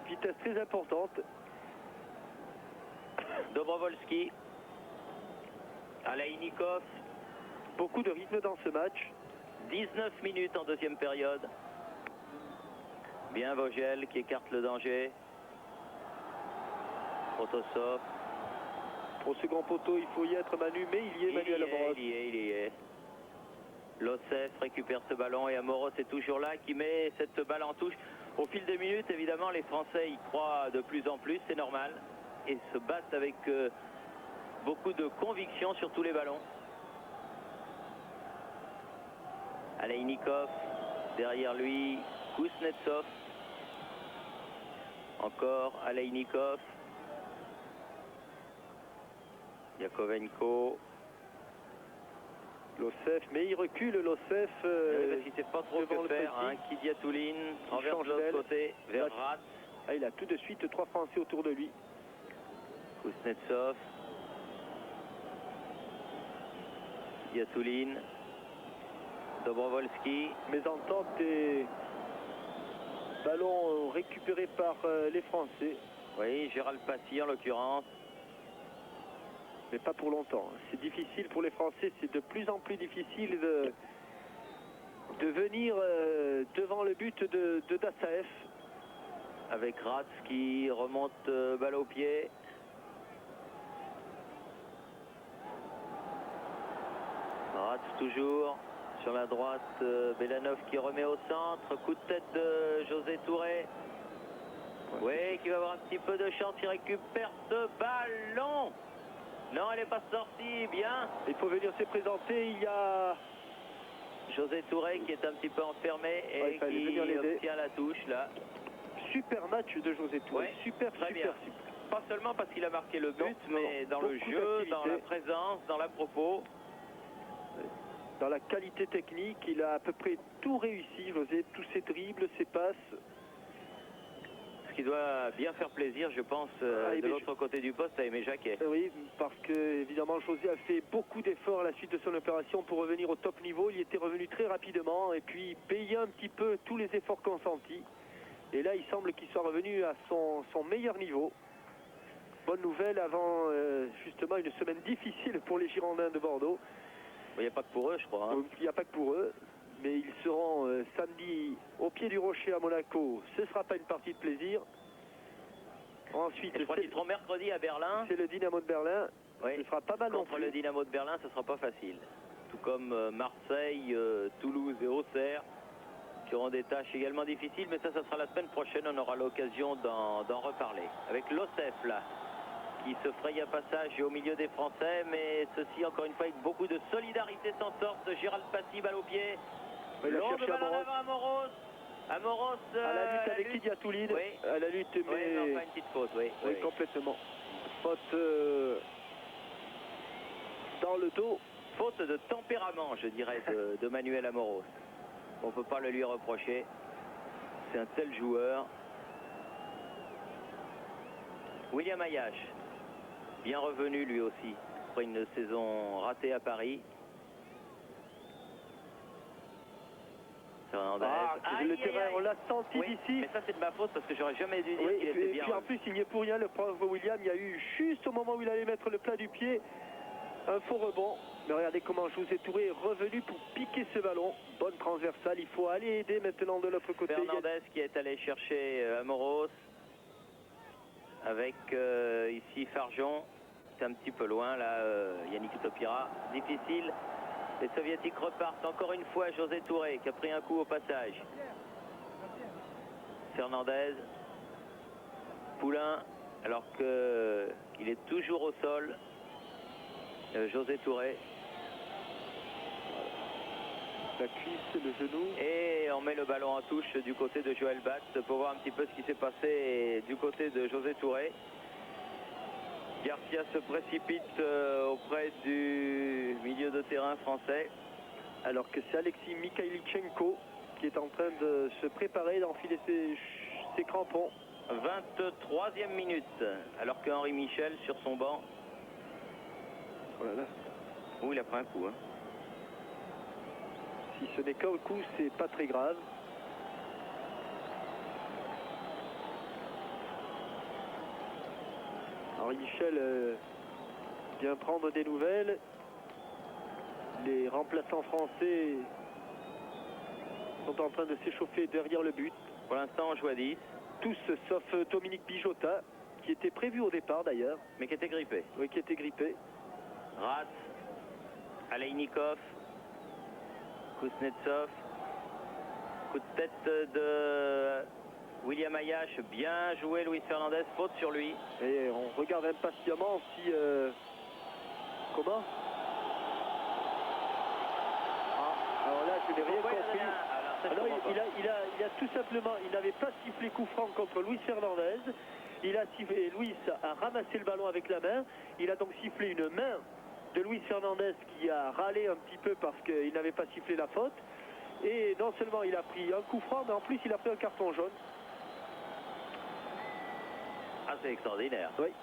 vitesse très importante. Dobrovolski. Alaïnikov. Beaucoup de rythme dans ce match. 19 minutes en deuxième période. Bien Vogel qui écarte le danger. Protosov. Au second poteau, il faut y être Manu, mais il y est Manuel Amoros. Il y est. Losef récupère ce ballon et Amoros est toujours là qui met cette balle en touche. Au fil des minutes, évidemment, les Français y croient de plus en plus, c'est normal. Et se battent avec beaucoup de conviction sur tous les ballons. Alaïnikov, derrière lui, Kuznetsov. Encore Alaïnikov. Yakovenko. Losef, mais il recule Losef. Parce qu'il ne sait pas trop que faire. Kidiatouline envers de l'autre côté, vers Ratz. Ah, il a tout de suite 3 Français autour de lui. Kuznetsov. Kidiatouline. Dobrovolski. Mésentente et ballon récupéré par les Français. Oui, Gérald Passy en l'occurrence. Mais pas pour longtemps. C'est difficile pour les Français, c'est de plus en plus difficile de venir devant le but de Dassaev. Avec Ratz qui remonte balle au pied. Ratz toujours sur la droite, Belanov qui remet au centre, coup de tête de José Touré. Oui, qui va avoir un petit peu de chance, il récupère ce ballon. Non, elle n'est pas sortie, bien. Il faut venir se présenter, il y a José Touré qui est un petit peu enfermé et qui obtient la touche là. Super match de José Touré, ouais, super. Pas seulement parce qu'il a marqué le but, mais dans le jeu, dans la présence, dans la propos. Dans la qualité technique, il a à peu près tout réussi, José, tous ses dribbles, ses passes. Ce qui doit bien faire plaisir, je pense, de l'autre côté du poste à Aimé Jacquet. Oui, parce que évidemment José a fait beaucoup d'efforts à la suite de son opération pour revenir au top niveau. Il était revenu très rapidement et puis payait un petit peu tous les efforts consentis. Et là, il semble qu'il soit revenu à son meilleur niveau. Bonne nouvelle avant justement une semaine difficile pour les Girondins de Bordeaux. Il n'y a pas que pour eux, je crois. Hein. Il n'y a pas que pour eux. Mais ils seront samedi au pied du Rocher à Monaco. Ce ne sera pas une partie de plaisir. Ensuite, je crois qu'ils seront mercredi à Berlin. C'est le Dynamo de Berlin. Oui. Ce sera pas mal non plus. Contre le Dynamo de Berlin, ce ne sera pas facile. Tout comme Marseille, Toulouse et Auxerre, qui auront des tâches également difficiles. Mais ça sera la semaine prochaine. On aura l'occasion d'en reparler. Avec Losef, là, qui se fraye un passage au milieu des Français. Mais ceci, encore une fois, avec beaucoup de solidarité s'en sortent. Gérald Passy, balle au pied. Longue balle en avant, Amoros. Amoros à la lutte avec Kidiatouline. Oui. À la lutte, mais oui, enfin une petite faute, oui. Complètement. Faute dans le dos. Faute de tempérament, je dirais, de Manuel Amoros. On ne peut pas le lui reprocher. C'est un tel joueur. William Ayache, bien revenu lui aussi, après une saison ratée à Paris. Le terrain, on l'a senti d'ici. Mais ça c'est de ma faute parce que j'aurais jamais dû dire qu'il était bien. Et puis en plus, il n'y est pour rien, le pauvre William. Il y a eu juste au moment où il allait mettre le plat du pied, un faux rebond. Mais regardez comment José Touré est revenu pour piquer ce ballon. Bonne transversale, il faut aller aider maintenant de l'autre côté. Fernandez qui est allé chercher Amoros. Avec ici Farjon. C'est un petit peu loin là, Yannick Topira. Les Soviétiques repartent encore une fois. José Touré qui a pris un coup au passage. Fernandez. Poulain, alors qu'il est toujours au sol. José Touré. La cuisse, le genou. Et on met le ballon en touche du côté de Joël Batz pour voir un petit peu ce qui s'est passé du côté de José Touré. Garcia se précipite auprès du milieu de terrain français. Alors que c'est Alexis Mikhailichenko qui est en train de se préparer d'enfiler ses crampons. 23e minute, alors que Henri Michel sur son banc. Oh là là. Oh, il a pris un coup. Hein. Si ce n'est qu'un coup, c'est pas très grave. Henri Michel vient prendre des nouvelles. Les remplaçants français sont en train de s'échauffer derrière le but. Pour l'instant, on joue à 10. Tous sauf Dominique Bijota, qui était prévu au départ d'ailleurs. Mais qui était grippé. Oui, qui était grippé. Ratz, Aleinikov, Kuznetsov. Coup de tête de William Ayash. Bien joué Luis Fernandez, faute sur lui. Et on regarde impatiemment si... Comment? Alors là, je n'ai rien compris. Alors, il a tout simplement, il n'avait pas sifflé coup franc contre Luis Fernandez. Il a sifflé, Luis a ramassé le ballon avec la main. Il a donc sifflé une main de Luis Fernandez qui a râlé un petit peu parce qu'il n'avait pas sifflé la faute. Et non seulement il a pris un coup franc, mais en plus il a pris un carton jaune. Ah, c'est extraordinaire. Oui.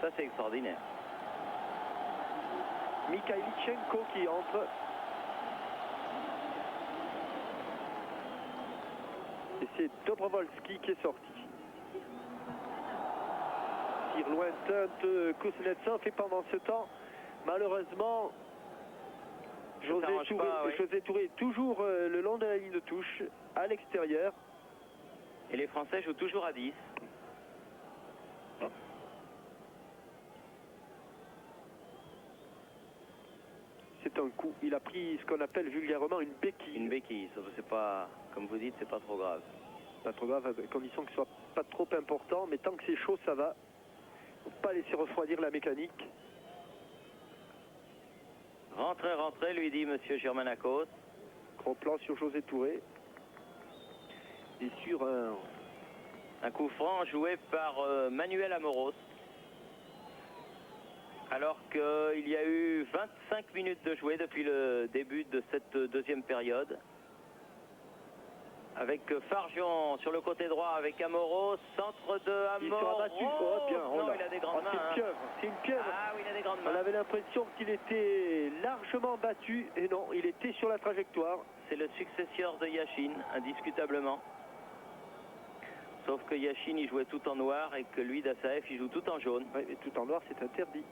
Ça, c'est extraordinaire. Mikhailichenko qui entre. Et c'est Dobrovolski qui est sorti. Tir lointain de Kuznetsov. Et pendant ce temps, malheureusement, José Touré est toujours le long de la ligne de touche, à l'extérieur. Et les Français jouent toujours à 10. C'est un coup. Il a pris ce qu'on appelle vulgairement une béquille. Une béquille, c'est pas, comme vous dites, c'est pas trop grave. Pas trop grave, à condition que ce soit pas trop important, mais tant que c'est chaud, ça va. Faut pas laisser refroidir la mécanique. Rentrez, rentrez, lui dit Monsieur Germanakos. Gros plan sur José Touré. Et sur un coup franc joué par Manuel Amoros. Alors qu'il y a eu 25 minutes de jouer depuis le début de cette deuxième période. Avec Farjon sur le côté droit avec Amoros, centre de Amoros. Il sera battu. Oh, bien. Oh, non, il a des grandes mains. C'est une pieuvre. Ah oui, il a des grandes mains. On avait l'impression qu'il était largement battu. Et non, il était sur la trajectoire. C'est le successeur de Yashin, indiscutablement. Sauf que Yashin, il jouait tout en noir et que lui, Dassaev, il joue tout en jaune. Oui, mais tout en noir, c'est interdit.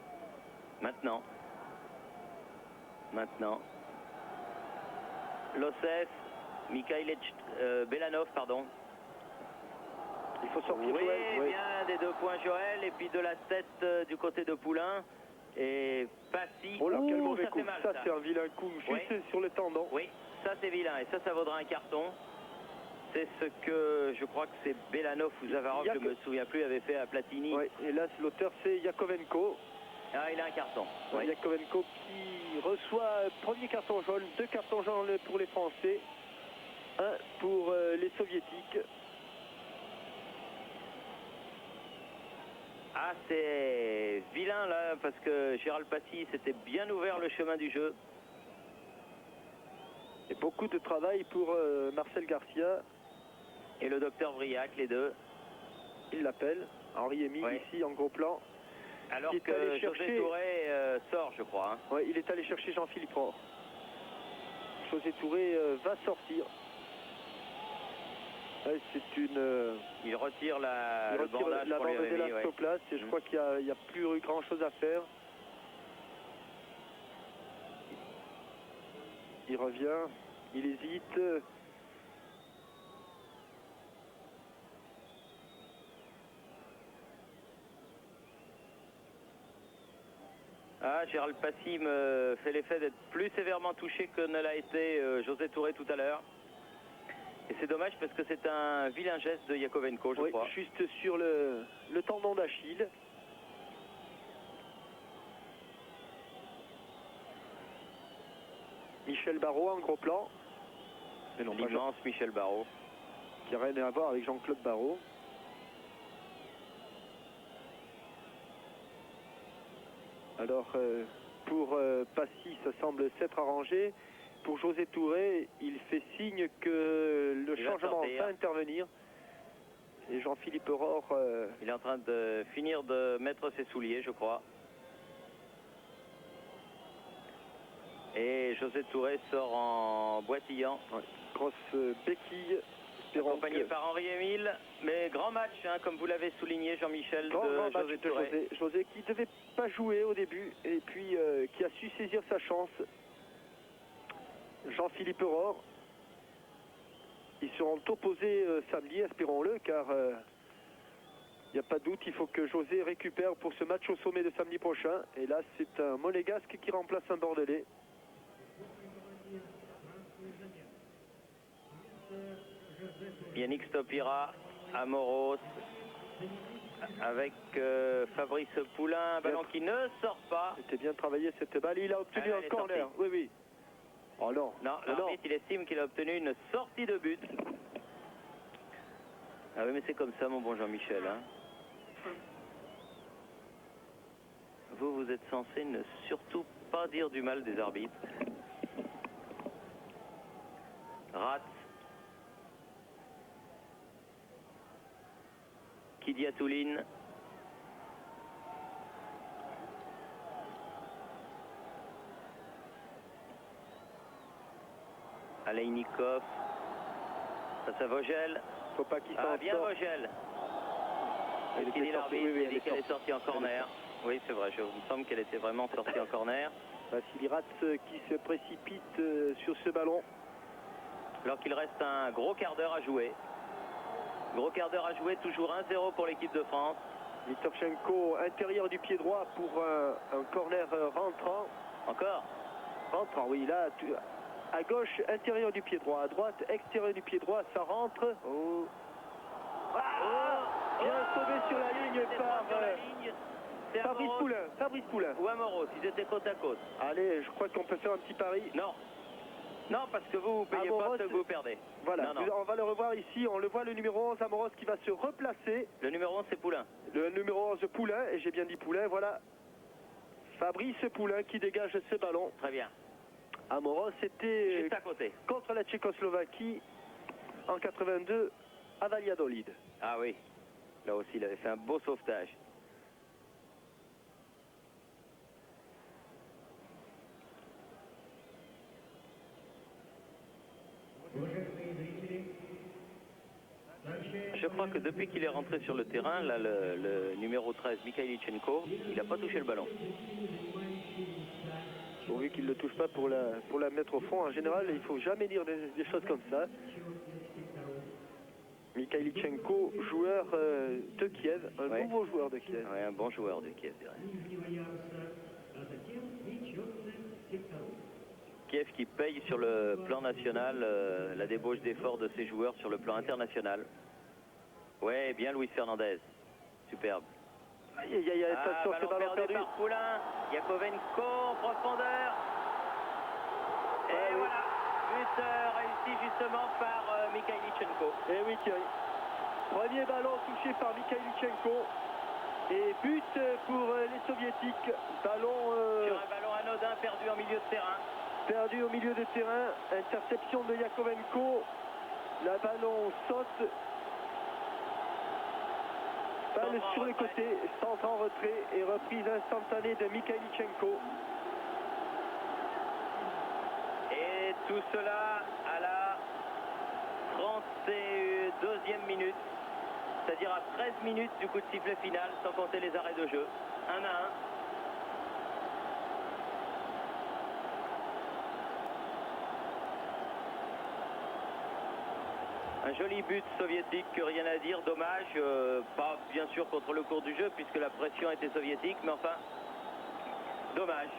Maintenant. Lossev, Belanov, pardon. Il faut sortir oui, Joël. Oui, bien des 2 points Joël. Et puis de la tête du côté de Poulain. Et Passy. Oh là, quel mauvais ça coup. fait mal, ça c'est un vilain coup. Juste sur le tendon. Oui, ça c'est vilain. Et ça vaudra un carton. C'est ce que je crois que c'est Belanov ou Zavarov, je ne me souviens plus, avait fait à Platini. Oui, et là l'auteur c'est Yakovenko. Ah, il a un carton. Oui. Yakovenko qui reçoit premier carton jaune, 2 cartons jaunes pour les Français, 1 pour les Soviétiques. Ah, c'est vilain là, parce que Gérald Passy s'était bien ouvert le chemin du jeu. Et beaucoup de travail pour Marcel Garcia. Et le docteur Vriac, les deux. Il l'appelle. Henri est mis ici en gros plan. Alors que José Touré sort, je crois. Hein. Oui, il est allé chercher Jean-Philippe Rohr. José Touré va sortir. Ouais, c'est une... Il retire le bandage la pour bande lui d'élastoplast et je crois qu'il n'y a plus grand chose à faire. Il revient, il hésite. Ah, Gérald Passy me fait l'effet d'être plus sévèrement touché que ne l'a été José Touré tout à l'heure. Et c'est dommage parce que c'est un vilain geste de Yakovenko, je Oui, crois. juste sur le tendon d'Achille. Michel Barrault en gros plan. Mais non, pas Jean, L'immense Michel Barrault. qui n'a rien à voir avec Jean-Claude Barrault. Alors, pour Passy, ça semble s'être arrangé. Pour José Touré, il fait signe que le Il va changement sortir. va intervenir. Et Jean-Philippe Aurore... Il est en train de finir de mettre ses souliers, je crois. Et José Touré sort en boitillant. grosse béquille. Espérons Accompagné que... par Henri-Émile. Mais grand match, hein, comme vous l'avez souligné, Jean-Michel, Grand de match José de Touré. José. José qui ne devait pas jouer au début et puis qui a su saisir sa chance. Jean-Philippe Aurore. Ils seront opposés samedi, espérons-le, car il n'y a pas de doute, il faut que José récupère pour ce match au sommet de samedi prochain. Et là, c'est un Monégasque qui remplace un Bordelais. Yannick Stopira, Amoros, avec Fabrice Poulain, un ballon qui ne sort pas. C'était bien travaillé cette balle. Il a obtenu Ah, un elle est corner. sortie. Oui, oui. Oh non. Non, l'arbitre, il estime qu'il a obtenu une sortie de but. Ah oui, mais c'est comme ça, mon bon Jean-Michel. Hein. Vous êtes censé ne surtout pas dire du mal des arbitres. Rat. Kidiatouline. Aleinikov. Ça, c'est Vogel. Faut pas qu'il s'en Ah, bien sorte. Vogel. Elle Ce qu'il était dit sortie, l'arbitre, oui, oui, il elle dit est qu'elle est sortie. sortie en corner. Oui, c'est vrai, il me semble qu'elle était vraiment sortie en corner. Vassili Ratz qui se précipite sur ce ballon. Alors qu'il reste un gros quart d'heure à jouer. Gros quart d'heure à jouer, toujours 1-0 pour l'équipe de France. Vitovchenko, intérieur du pied droit pour un corner rentrant. Encore? Rentrant, oui, là, à gauche, intérieur du pied droit. À droite, extérieur du pied droit, ça rentre. Oh. Bien sauvé sur la ligne par sur la ligne. C'est Fabrice Amoros Poulain. Fabrice Poulain. ou Amoros, ils étaient côte à côte. Allez, je crois qu'on peut faire un petit pari. Non. Non, parce que vous payez Amoros, pas ce que vous perdez. Voilà, Non, non. on va le revoir ici. On le voit, le numéro 11, Amoros, qui va se replacer. Le numéro 11, c'est Poulain. Le numéro 11, Poulain, et j'ai bien dit Poulain, voilà. Fabrice Poulain qui dégage ce ballon. Très bien. Amoros, c'était Juste à côté. contre la Tchécoslovaquie en 82 à Valladolid. Ah oui. Là aussi, il avait fait un beau sauvetage. Je crois que depuis qu'il est rentré sur le terrain, là, le numéro 13, Mikhailichenko, il n'a pas touché le ballon. Pourvu qu'il ne le touche pas pour la mettre au fond. En général, il ne faut jamais dire des choses comme ça. Mikhailichenko, joueur de Kiev, un Ouais. nouveau joueur de Kiev. Ouais, un bon joueur de Kiev, je dirais. Kiev qui paye sur le plan national la débauche d'efforts de ses joueurs sur le plan international. Ouais, bien Luis Fernandez. Superbe. Aïe, aïe, aïe, attention, ce ballon perdu. par Poulain. Yakovenko en profondeur. Et Ouais, oui. voilà. But réussi justement par Mikhailichenko. Eh oui, Thierry. Premier ballon touché par Mikhailichenko. Et but pour les Soviétiques. Ballon Sur un ballon anodin perdu en milieu de terrain. perdu au milieu de terrain. Interception de Yakovenko. Le ballon saute. Balle Centre en sur le retrait. côté. Centre en retrait et reprise instantanée de Mikhailichenko. Et tout cela à la 32e minute. C'est-à-dire à 13 minutes du coup de sifflet final, sans compter les arrêts de jeu. 1-1. Un joli but soviétique, rien à dire, dommage, pas bien sûr contre le cours du jeu puisque la pression était soviétique, mais enfin, dommage.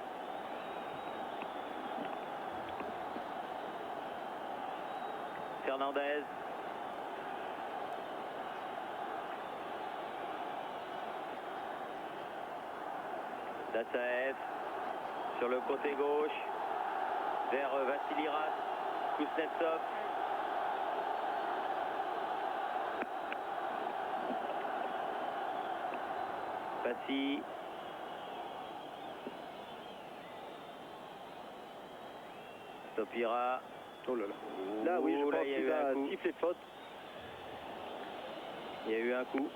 Fernandez, Dassaev sur le côté gauche vers Vassili Ras, Kuznetsov. Passy. Stopira. Oh là là. Là, oui, je Ouh, là, pense il y a qu'il eu un va coup. siffler faute. Il y a eu un coup.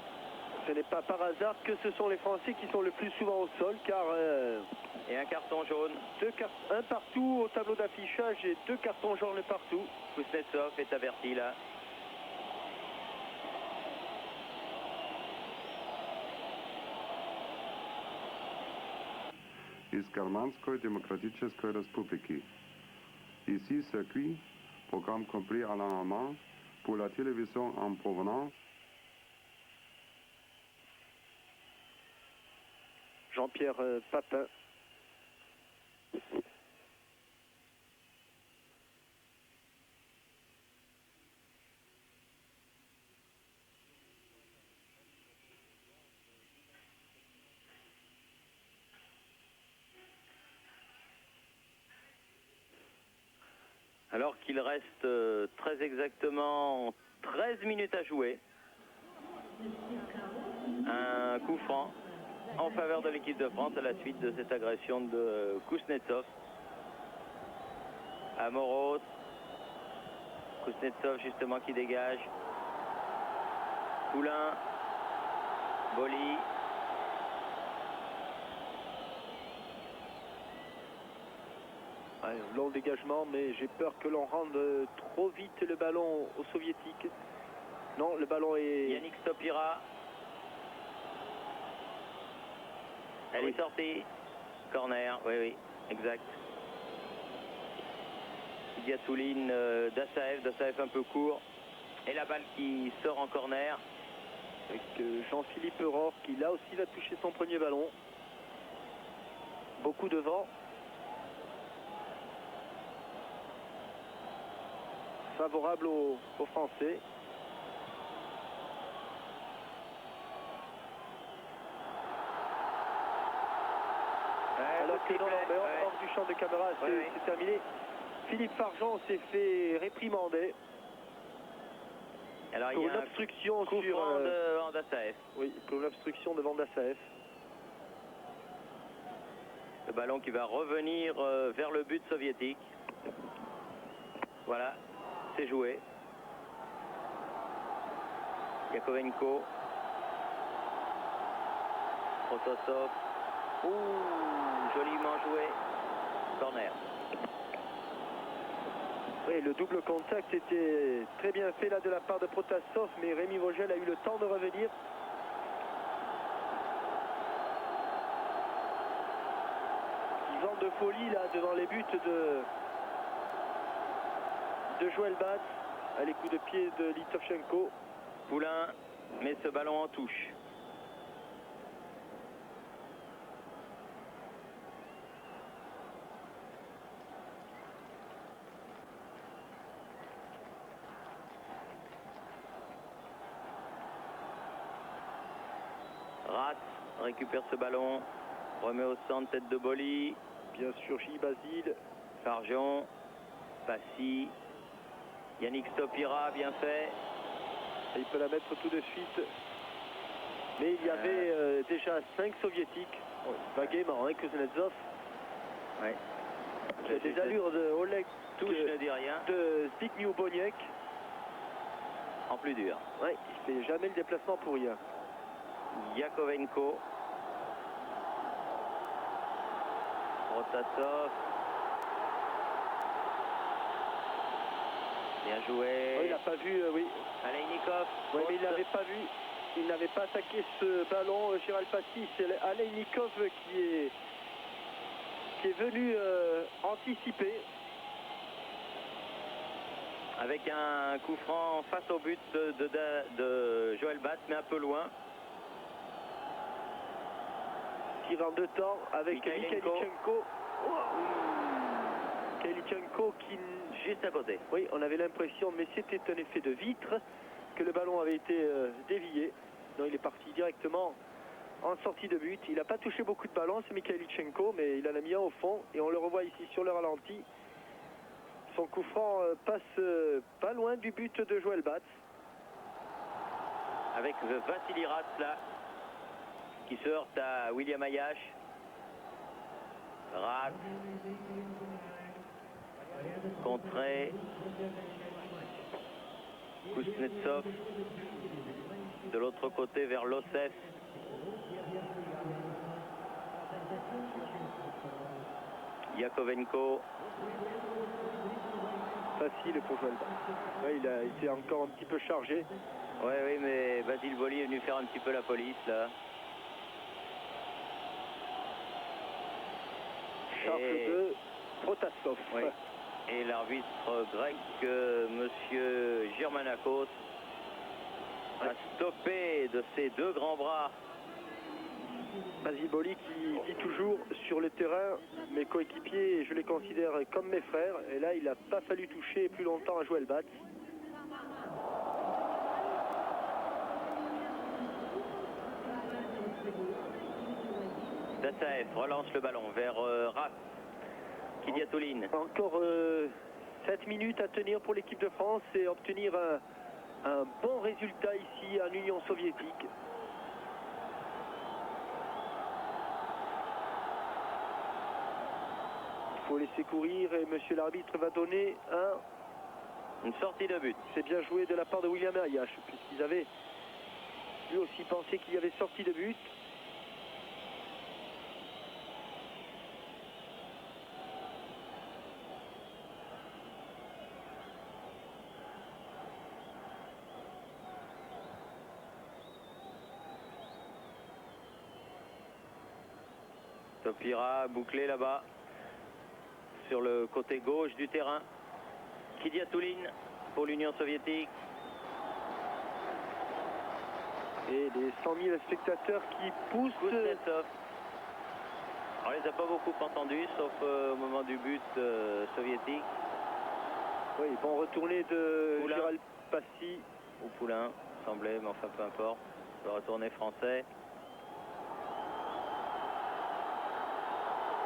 Ce n'est pas par hasard que ce sont les Français qui sont le plus souvent au sol, car Et un carton jaune. un partout au tableau d'affichage et 2 cartons jaunes partout. Kuznetsov est averti là. Из Germanской démocratique République. Ici, circuit, programme compris à l'allemand pour la télévision en provenance. Jean-Pierre Papin. Alors qu'il reste très exactement 13 minutes à jouer. Un coup franc en faveur de l'équipe de France à la suite de cette agression de Kuznetsov. Amoros. Kuznetsov justement qui dégage. Poulain. Boli. Long dégagement, mais j'ai peur que l'on rende trop vite le ballon aux soviétiques. Non, le ballon est... Yannick Stopira. Elle est sortie. Corner, oui, exact. Diassouline, Dassaev un peu court. Et la balle qui sort en corner. Avec Jean-Philippe Aurore qui là aussi va toucher son premier ballon. Beaucoup de vent. Favorable aux Français. Alors que non, mais hors du champ de caméra, c'est terminé. Philippe Farjeon s'est fait réprimander. Alors, pour il y a une obstruction coup sur franc de Vandassaev. Oui, pour une obstruction de Vandassaev. Le ballon qui va revenir vers le but soviétique. Voilà, c'est joué. Yakovenko. Protosov. Ouh, joliment joué. Corner. Oui, le double contact était très bien fait là de la part de Protasov, mais Rémi Vogel a eu le temps de revenir. Il vend de folie là devant les buts de Joël Batz, à les coups de pied de Litovchenko. Poulain met ce ballon en touche. Rat récupère ce ballon, remet au centre, tête de Boli. Bien sûr, J. Basile. Farjeon, Passy, Yannick Stopira, bien fait. Et il peut la mettre tout de suite. Mais il y avait déjà 5 soviétiques. Vaguement, hein, Kuznetsov. Ouais. Il a des allures de Oleg Touche ne dit rien. de Zbigniew Boniek. En plus dur. Ouais, il fait jamais le déplacement pour rien. Yakovenko. Protasov. Bien joué. Oui, il n'a pas vu, oui. Aleinikov. Oui, mais il n'avait pas vu. Il n'avait pas attaqué ce ballon, Gérald Passy. C'est Aleinikov qui est venu anticiper. Avec un coup franc face au but de Joël Batz, mais un peu loin. Tir en 2 temps avec Mikhailenko. Mikhailenko qui... Juste à côté. Oui, on avait l'impression, mais c'était un effet de vitre, que le ballon avait été dévié. Non, il est parti directement en sortie de but. Il n'a pas touché beaucoup de ballons, c'est Mikhailichenko, mais il en a mis un au fond. Et on le revoit ici sur le ralenti. Son coup franc passe pas loin du but de Joël Batz. Avec Vassili Ratz là, qui se heurte à William Ayash. Ratz. Contré. Kuznetsov. De l'autre côté vers Losseff. Yakovenko. Facile pour Joël Batz. Là, il a été encore un petit peu chargé. Oui, mais Basile Boli est venu faire un petit peu la police là. Charge de Protasov. Oui. Et l'arbitre grec, monsieur Germanakos, a stoppé de ses deux grands bras. Basile Boli qui dit toujours sur le terrain, mes coéquipiers, je les considère comme mes frères. Et là, il n'a pas fallu toucher plus longtemps à Joël Batz. Dassaev relance le ballon vers Rapp. Kidiatouline. Encore 7 minutes à tenir pour l'équipe de France et obtenir un bon résultat ici en Union soviétique. Il faut laisser courir et monsieur l'arbitre va donner une sortie de but. C'est bien joué de la part de William Ayash, puisqu'ils avaient lui aussi pensé qu'il y avait sortie de but. Topira bouclé là-bas sur le côté gauche du terrain. Kidiatouline pour l'Union soviétique. Et les 100 000 spectateurs qui poussent. Kuznetsov. On les a pas beaucoup entendus, sauf au moment du but soviétique. Oui, bon retourné de Poulain. Gérald Passy. Ou Poulain, semblait, mais enfin peu importe. Le retourné français.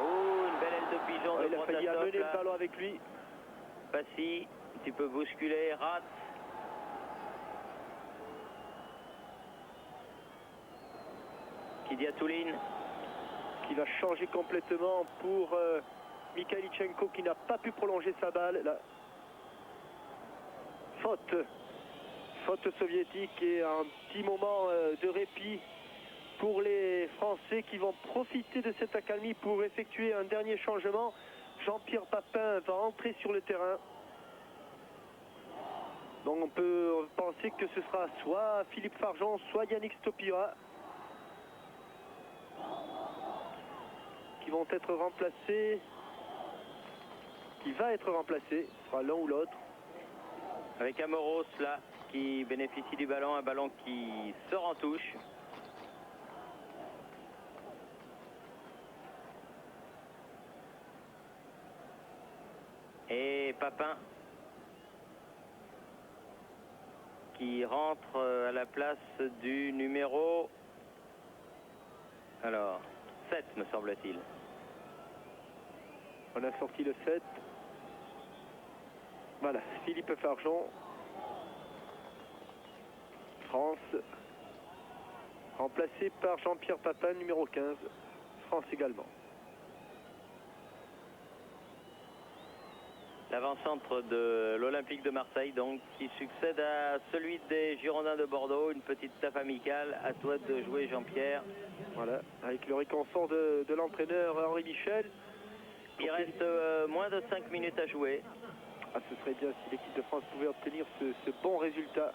Oh, une belle aile de pigeon de Il a failli Protasov, amener là. le ballon avec lui. Passy, un petit peu bousculé, Ratz. Kidiatouline. Qui va changer complètement pour Mikhailichenko qui n'a pas pu prolonger sa balle. Là. Faute soviétique et un petit moment de répit pour les Français qui vont profiter de cette accalmie pour effectuer un dernier changement. Jean-Pierre Papin va entrer sur le terrain. Donc on peut penser que ce sera soit Philippe Farjon, soit Yannick Stopira qui vont être remplacés, qui va être remplacé, ce sera l'un ou l'autre. Avec Amoros là, qui bénéficie du ballon, un ballon qui sort en touche. Et Papin qui rentre à la place du numéro 7 me semble-t-il. On a sorti le 7. Voilà, Philippe Farjon. France. Remplacé par Jean-Pierre Papin, numéro 15. France également. L'avant-centre de l'Olympique de Marseille, donc, qui succède à celui des Girondins de Bordeaux. Une petite taf amicale. À toi de jouer, Jean-Pierre. Voilà, avec le réconfort de l'entraîneur Henri Michel. Il reste moins de 5 minutes à jouer. Ah, ce serait bien si l'équipe de France pouvait obtenir ce bon résultat.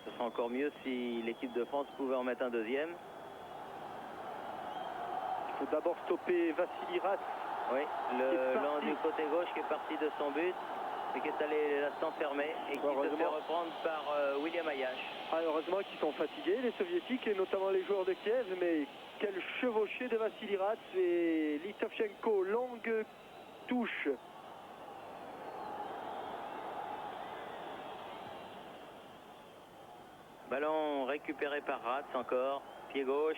Ce serait encore mieux si l'équipe de France pouvait en mettre un deuxième. Il faut d'abord stopper Vassili Ratz. Oui, l'an du côté gauche qui est parti de son but, mais qui est allé l'instant fermé et qui se fait reprendre par William Ayash. Ah, heureusement qu'ils sont fatigués, les soviétiques, et notamment les joueurs de Kiev, mais quel chevauché de Vassili Ratz et Lisovchenko, longue touche. Ballon récupéré récupéré par Ratz encore. Pied gauche.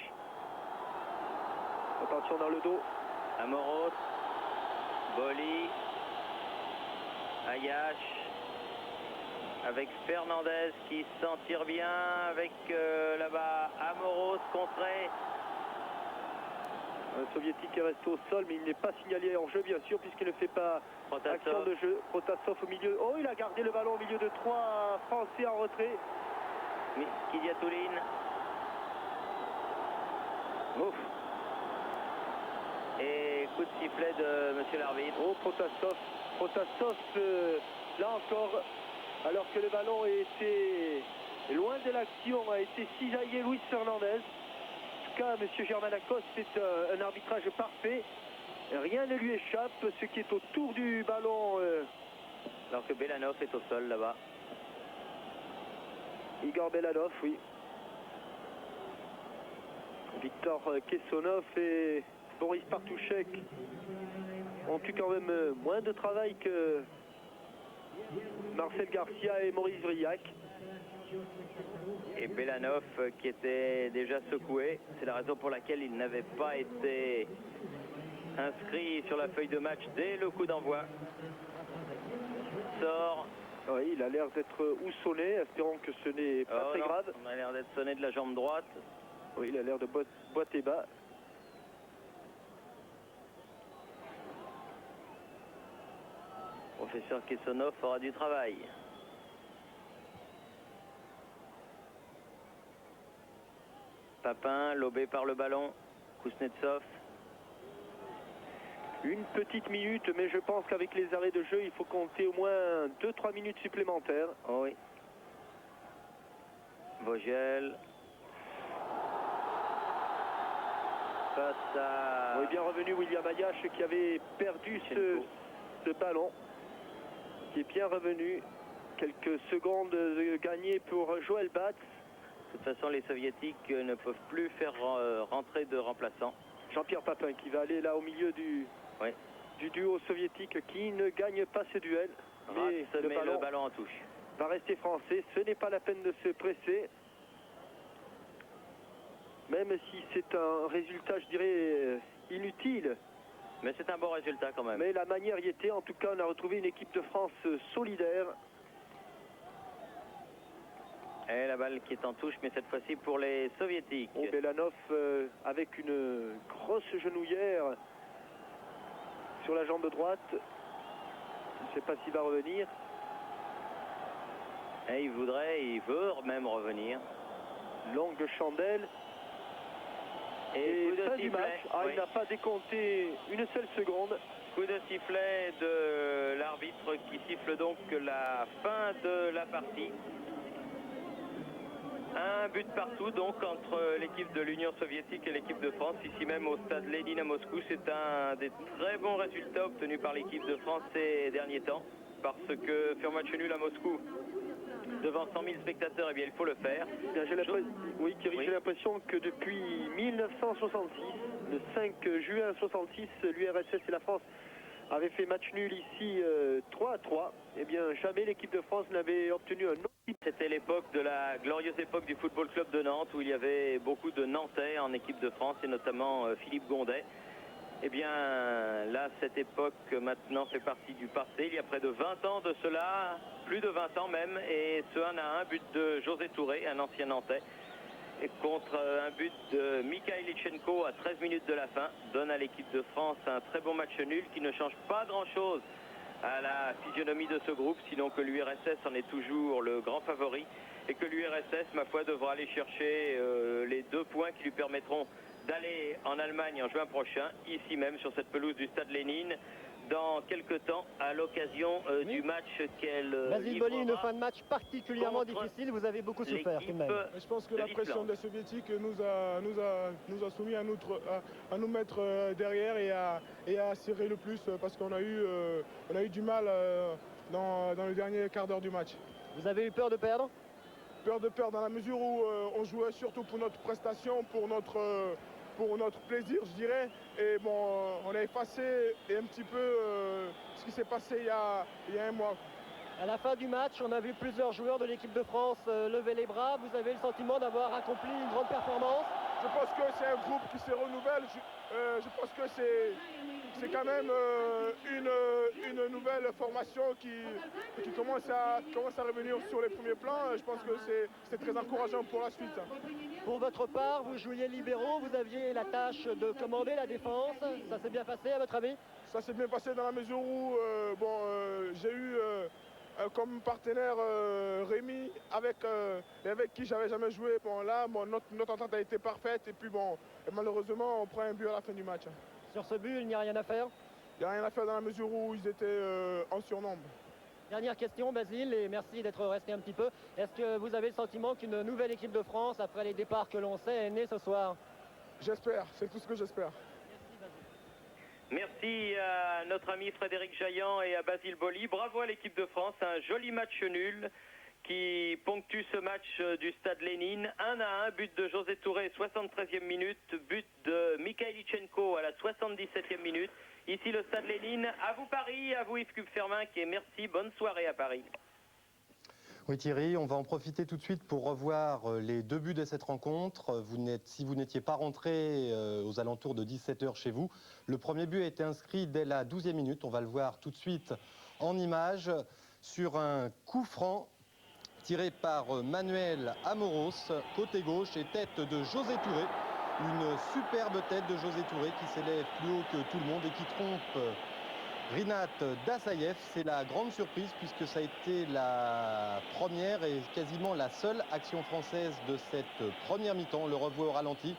Attention dans le dos. Amoros. Boli. Ayash. Avec Fernandez qui s'en tire bien. Avec là-bas Amoros contré. Un soviétique est resté au sol, mais il n'est pas signalé en jeu, bien sûr, puisqu'il ne fait pas action de jeu. Protasov au milieu. Oh, il a gardé le ballon au milieu de 3 Français en retrait. Kidiatouline. Ouf. Et coup de sifflet de monsieur l'arbitre. Oh, Protasov, là encore, alors que le ballon était loin de l'action, a été cisaillé Luis Fernandez. En tout cas, M. Germanakos fait un arbitrage parfait. Rien ne lui échappe. Ce qui est autour du ballon. Alors que Belanov est au sol là-bas. Igor Belanov, oui. Victor Kessonov et Boris Partouchek ont eu quand même moins de travail que Marcel Garcia et Maurice Vriac. Et Belanov qui était déjà secoué. C'est la raison pour laquelle il n'avait pas été inscrit sur la feuille de match dès le coup d'envoi. Sort. Oui, il a l'air d'être ou sonné. Espérons que ce n'est pas très grave. On a l'air d'être sonné de la jambe droite. Oui, il a l'air de boiter bas. Professeur Kessonov aura du travail. Papin, lobé par le ballon. Kuznetsov. Une petite minute, mais je pense qu'avec les arrêts de jeu, il faut compter au moins 2-3 minutes supplémentaires. Oh oui. Vogel. Face à... Oui, bien revenu William Ayash qui avait perdu ce ballon. Qui est bien revenu. Quelques secondes gagnées pour Joël Batz. De toute façon, les Soviétiques ne peuvent plus faire rentrer de remplaçants. Jean-Pierre Papin qui va aller là au milieu du duo soviétique qui ne gagne pas ce duel. Mais le ballon en touche. Va rester français. Ce n'est pas la peine de se presser. Même si c'est un résultat, je dirais, inutile. Mais c'est un bon résultat quand même. Mais la manière y était. En tout cas, on a retrouvé une équipe de France solidaire. Et la balle qui est en touche, mais cette fois-ci pour les Soviétiques. Oh, Belanov avec une grosse genouillère sur la jambe droite. Je ne sais pas s'il va revenir. Et il veut même revenir. Longue chandelle. Et fin du match. Il n'a pas décompté une seule seconde. Coup de sifflet de l'arbitre qui siffle donc la fin de la partie. Un but partout donc entre l'équipe de l'Union soviétique et l'équipe de France, ici même au stade Lénine à Moscou. C'est un des très bons résultats obtenus par l'équipe de France ces derniers temps, parce que faire match nul à Moscou devant 100 000 spectateurs, eh bien il faut le faire. Oui, Thierry, j'ai l'impression que depuis 1966, le 5 juin 66, l'URSS et la France avaient fait match nul ici 3-3. Eh bien, jamais l'équipe de France n'avait obtenu un autre. C'était l'époque de la glorieuse époque du Football Club de Nantes, où il y avait beaucoup de Nantais en équipe de France, et notamment Philippe Gondet. Eh bien, là, cette époque maintenant fait partie du passé. Il y a près de 20 ans de cela, plus de 20 ans même, et ce 1-1, but de José Touré, un ancien Nantais, et contre un but de Mikhail Lichenko à 13 minutes de la fin, donne à l'équipe de France un très bon match nul qui ne change pas grand-chose à la physionomie de ce groupe, sinon que l'URSS en est toujours le grand favori, et que l'URSS, ma foi, devra aller chercher les 2 points qui lui permettront d'aller en Allemagne en juin prochain, ici même sur cette pelouse du stade Lénine, dans quelques temps, à l'occasion du match qu'elle Basile Boli, une fin de match particulièrement difficile, vous avez beaucoup souffert tout de même. Je pense que la pression des Soviétiques nous a soumis à nous mettre derrière et à serrer le plus, parce qu'on a eu du mal dans le dernier quart d'heure du match. Vous avez eu peur de perdre? Peur de perdre dans la mesure où on jouait surtout pour notre prestation, pour notre plaisir, je dirais. Et bon, on a effacé un petit peu ce qui s'est passé il y a un mois. À la fin du match, on a vu plusieurs joueurs de l'équipe de France lever les bras. Vous avez le sentiment d'avoir accompli une grande performance? Je pense que c'est un groupe qui se renouvelle. Je pense que c'est quand même une nouvelle formation qui commence à revenir sur les premiers plans. Je pense que c'est très encourageant pour la suite. Pour votre part, vous jouiez libéraux, vous aviez la tâche de commander la défense. Ça s'est bien passé à votre avis? Ça s'est bien passé dans la mesure où j'ai eu comme partenaire Rémi avec qui j'avais jamais joué. Bon là, notre entente a été parfaite et puis malheureusement on prend un but à la fin du match. Sur ce but, il n'y a rien à faire? Il n'y a rien à faire dans la mesure où ils étaient en surnombre. Dernière question, Basile, et merci d'être resté un petit peu. Est-ce que vous avez le sentiment qu'une nouvelle équipe de France, après les départs que l'on sait, est née ce soir? J'espère, c'est tout ce que j'espère. Merci à notre ami Frédéric Jaillant et à Basile Boli. Bravo à l'équipe de France, un joli match nul qui ponctue ce match du stade Lénine. 1-1, but de José Touré, 73e minute, but de Mikhaïlichenko à la 77e minute. Ici le stade Lénine, à vous Paris, à vous Yves Fermin, et merci, bonne soirée à Paris. Oui Thierry, on va en profiter tout de suite pour revoir les deux buts de cette rencontre. Si vous n'étiez pas rentré aux alentours de 17h chez vous, le premier but a été inscrit dès la 12e minute. On va le voir tout de suite en image sur un coup franc tiré par Manuel Amoros, côté gauche et tête de José Touré. Une superbe tête de José Touré qui s'élève plus haut que tout le monde et qui trompe Rinat Dassayev. C'est la grande surprise puisque ça a été la première et quasiment la seule action française de cette première mi-temps. On le revoit au ralenti.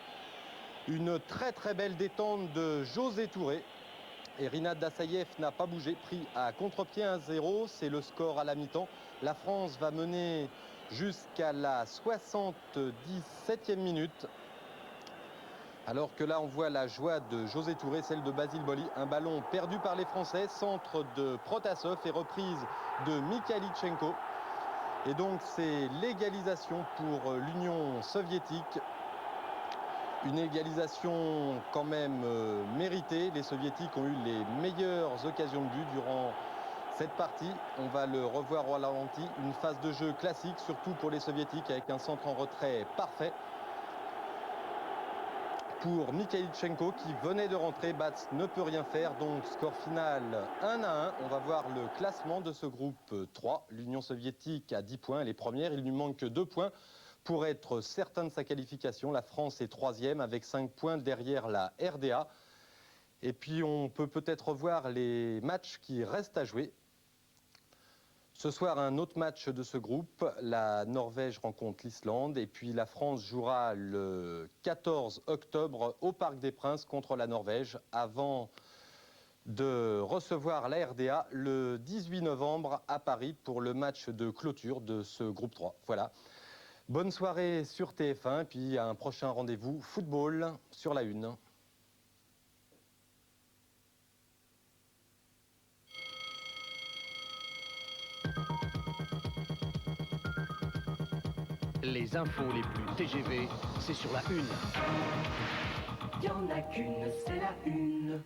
Une très belle détente de José Touré. Et Rinat Dassayev n'a pas bougé, pris à contre-pied 1-0. C'est le score à la mi-temps. La France va mener jusqu'à la 77e minute. Alors que là, on voit la joie de José Touré, celle de Basile Boli. Un ballon perdu par les Français, centre de Protasov et reprise de Mikhaïlichenko. Et donc, c'est l'égalisation pour l'Union soviétique. Une égalisation quand même méritée. Les Soviétiques ont eu les meilleures occasions de but durant cette partie. On va le revoir au ralenti. Une phase de jeu classique, surtout pour les Soviétiques, avec un centre en retrait parfait. Pour Mikhaïlichenko qui venait de rentrer, Bats ne peut rien faire, donc score final 1-1. On va voir le classement de ce groupe 3. L'Union soviétique a 10 points, elle est première, il lui manque que 2 points pour être certain de sa qualification. La France est 3e avec 5 points derrière la RDA. Et puis on peut peut-être voir les matchs qui restent à jouer. Ce soir, un autre match de ce groupe. La Norvège rencontre l'Islande et puis la France jouera le 14 octobre au Parc des Princes contre la Norvège avant de recevoir la RDA le 18 novembre à Paris pour le match de clôture de ce groupe 3. Voilà. Bonne soirée sur TF1 puis à un prochain rendez-vous football sur la Une. Les infos les plus TGV, c'est sur la Une. Il y en a qu'une, c'est la Une.